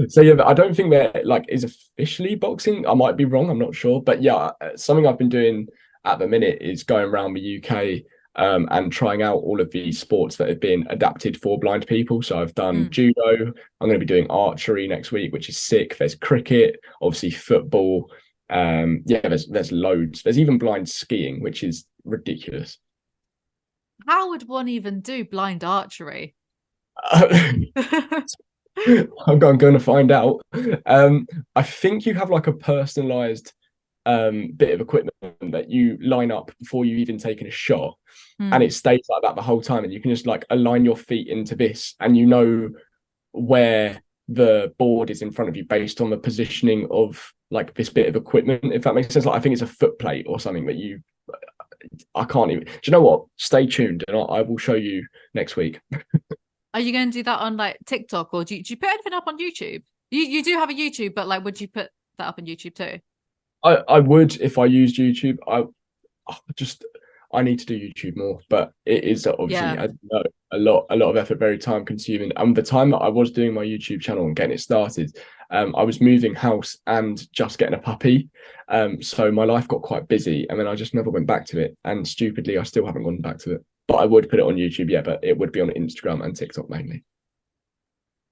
So yeah, I don't think there like is officially boxing. I might be wrong. I'm not sure. But yeah, something I've been doing at the minute is going around the UK. And trying out all of these sports that have been adapted for blind people. So I've done judo. I'm going to be doing archery next week, which is sick. There's cricket, obviously football. Yeah, there's loads. There's even blind skiing, which is ridiculous. How would one even do blind archery? I'm going to find out. I think you have like a personalized bit of equipment that you line up before you've even taken a shot, and it stays like that the whole time, and you can just like align your feet into this, and you know where the board is in front of you based on the positioning of like this bit of equipment, if that makes sense. Like I think it's a foot plate or something that I can't even. Do you know what? Stay tuned, and I will show you next week. Are you going to do that on like TikTok, or do you put anything up on YouTube? You do have a YouTube, but like, would you put that up on YouTube too? I would if I used YouTube. I need to do YouTube more, but it is obviously a lot of effort, very time consuming. And the time that I was doing my YouTube channel and getting it started, I was moving house and just getting a puppy. So my life got quite busy, and then I just never went back to it. And stupidly, I still haven't gone back to it. But I would put it on YouTube, yeah, but it would be on Instagram and TikTok mainly.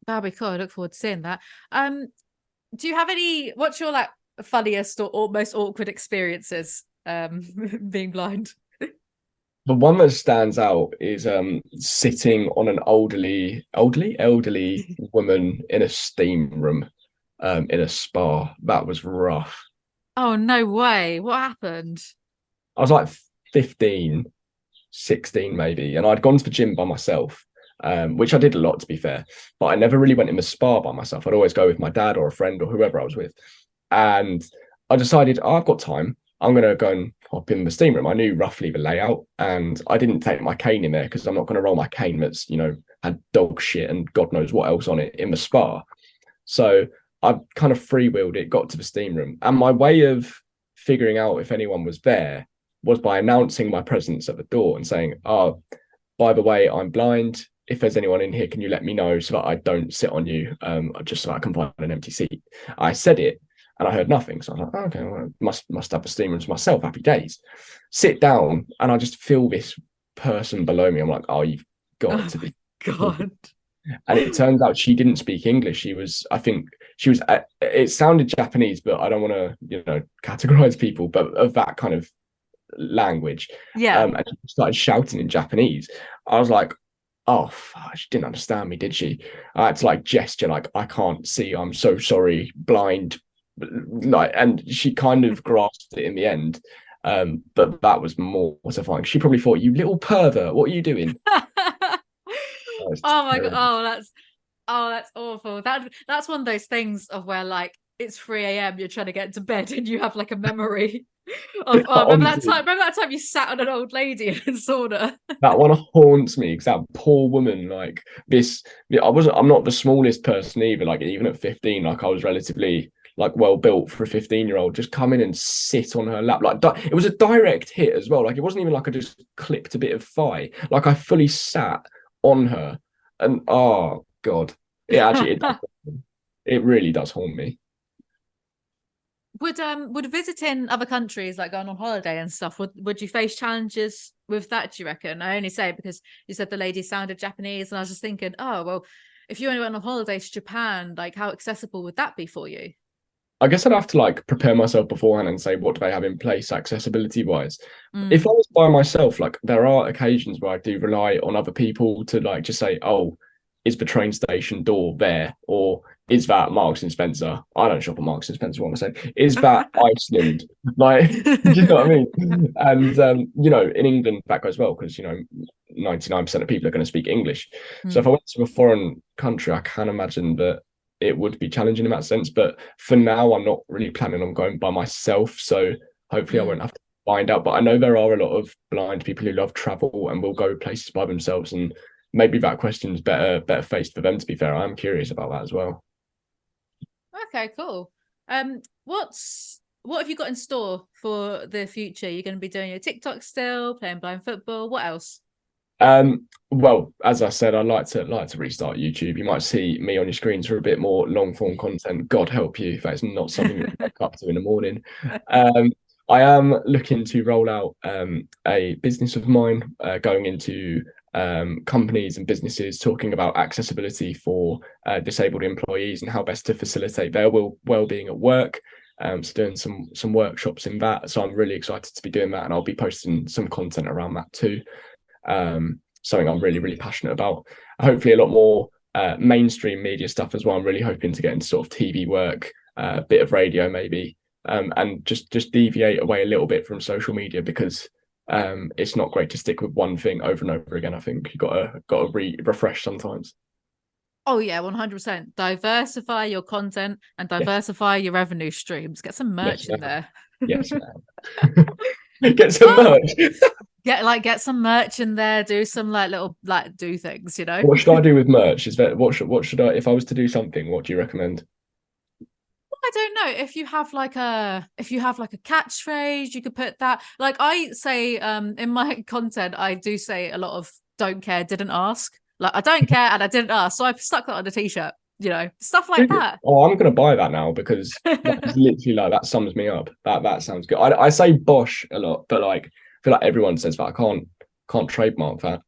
That'd be cool. I look forward to seeing that. Do you have what's your like funniest or most awkward experiences being blind? The one that stands out is sitting on an elderly woman in a steam room in a spa. That was rough. Oh, no way. What happened? I was like 15, 16 maybe, and I'd gone to the gym by myself, which I did a lot, to be fair, but I never really went in the spa by myself. I'd always go with my dad or a friend or whoever I was with. And I decided, I've got time. I'm going to go and hop in the steam room. I knew roughly the layout, and I didn't take my cane in there because I'm not going to roll my cane that's, had dog shit and God knows what else on it in the spa. So I kind of freewheeled it, got to the steam room. And my way of figuring out if anyone was there was by announcing my presence at the door and saying, oh, by the way, I'm blind. If there's anyone in here, can you let me know so that I don't sit on you, just so I can find an empty seat? I said it, and I heard nothing. So I was like, oh, okay, well, must have a steam room to myself. Happy days. Sit down, and I just feel this person below me. I'm like, oh, you've got to be God. And it turns out she didn't speak English. I think she was, it sounded Japanese, but I don't want to, categorize people, but of that kind of language. Yeah. And she started shouting in Japanese. I was like, oh, fuck, she didn't understand me, did she? I had to like gesture, like, I can't see, I'm so sorry, blind. Like, and she kind of grasped it in the end. But that was mortifying. She probably thought, you little pervert, what are you doing? Oh my god. Terrible. That's awful. That's one of those things of where like it's 3 a.m. you're trying to get to bed and you have like a memory of remember that Honestly, time you sat on an old lady in a sauna. that one haunts me because that poor woman, like this, I'm not the smallest person either. Like even at 15, like I was relatively like well built for a 15-year-old. Just come in and sit on her lap, like it was a direct hit as well. Like it wasn't even like I just clipped a bit of thigh. Like I fully sat on her, and oh god, it really does haunt me. Would visiting other countries, like going on holiday and stuff, would you face challenges with that, do you reckon? I only say it because you said the lady sounded Japanese, and I was just thinking, oh well, if you only went on holiday to Japan, like how accessible would that be for you? I guess I'd have to like prepare myself beforehand and say, what do they have in place accessibility wise? If I Mm. was by myself, like there are occasions where I do rely on other people to like just say, oh, is the train station door there? Or is that Marks and Spencer? I don't shop at Marks and Spencer, what am I saying? Is that Iceland? Like, do you know what I mean? And in England that goes well because 99% of people are going to speak English. So if I Mm. went to a foreign country, I can imagine that it would be challenging in that sense. But for now, I'm not really planning on going by myself. So hopefully I won't Mm. have to find out. But I know there are a lot of blind people who love travel and will go places by themselves. And maybe that question's better faced for them, to be fair. I'm curious about that as well. Okay, cool. What have you got in store for the future? You're going to be doing your TikTok still, playing blind football. What else? Well, as I said, I'd like to restart YouTube. You might see me on your screens for a bit more long form content. God help you if that's not something you wake up to in the morning. Um, I am looking to roll out a business of mine, going into companies and businesses, talking about accessibility for disabled employees and how best to facilitate their well-being at work. So doing some workshops in that. So I'm really excited to be doing that, and I'll be posting some content around that too. Something I'm really, really passionate about. Hopefully, a lot more mainstream media stuff as well. I'm really hoping to get into sort of TV work, a bit of radio maybe, and just deviate away a little bit from social media because it's not great to stick with one thing over and over again. I think you gotta refresh sometimes. Oh yeah, 100%. Diversify your content and Yes, diversify your revenue streams. Get some yes, merch in there. yes, man. Get some Oh, merch. get some merch in there. Do some like little like do things, you know. What should I do with merch? Is that what should I if I was to do something? What do you recommend? I don't know if you have like a catchphrase, you could put that. Like I say, in my content, I do say a lot of "don't care, didn't ask." Like I don't care and I didn't ask, so I've stuck that on a t-shirt. You know, stuff like that. Oh, I'm gonna buy that now because that is literally like that sums me up. That sounds good. I say Bosch a lot, but like I feel like everyone says that. I can't trademark that.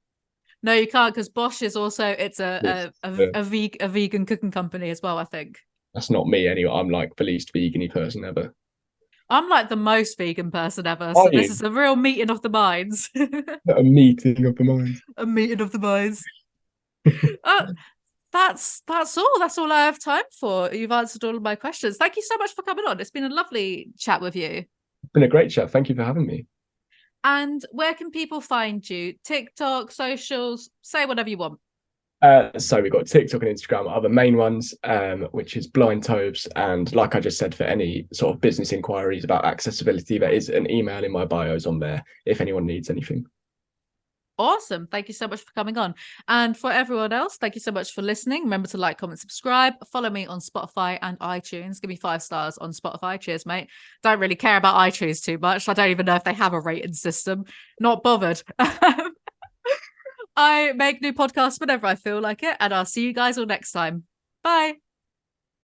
No, you can't because Bosch is also it's It's, a vegan cooking company as well. I think that's not me anyway. I'm like the least vegan-y person ever. I'm like the most vegan person ever, Are so this you? is a real meeting of the minds. A meeting of the minds. A meeting of the minds. Uh, that's all. That's all I have time for. You've answered all of my questions. Thank you so much for coming on. It's been a lovely chat with you. It's been a great chat. Thank you for having me. And where can people find you? TikTok, socials, say whatever you want. So we've got TikTok and Instagram are the main ones, which is BlindTobes. And like I just said, for any sort of business inquiries about accessibility, there is an email in my bios on there if anyone needs anything. Awesome. Thank you so much for coming on. And for everyone else, thank you so much for listening. Remember to like, comment, subscribe. Follow me on Spotify and iTunes. Give me 5 stars on Spotify. Cheers, mate. Don't really care about iTunes too much. I don't even know if they have a rating system. Not bothered. I make new podcasts whenever I feel like it, and I'll see you guys all next time. Bye.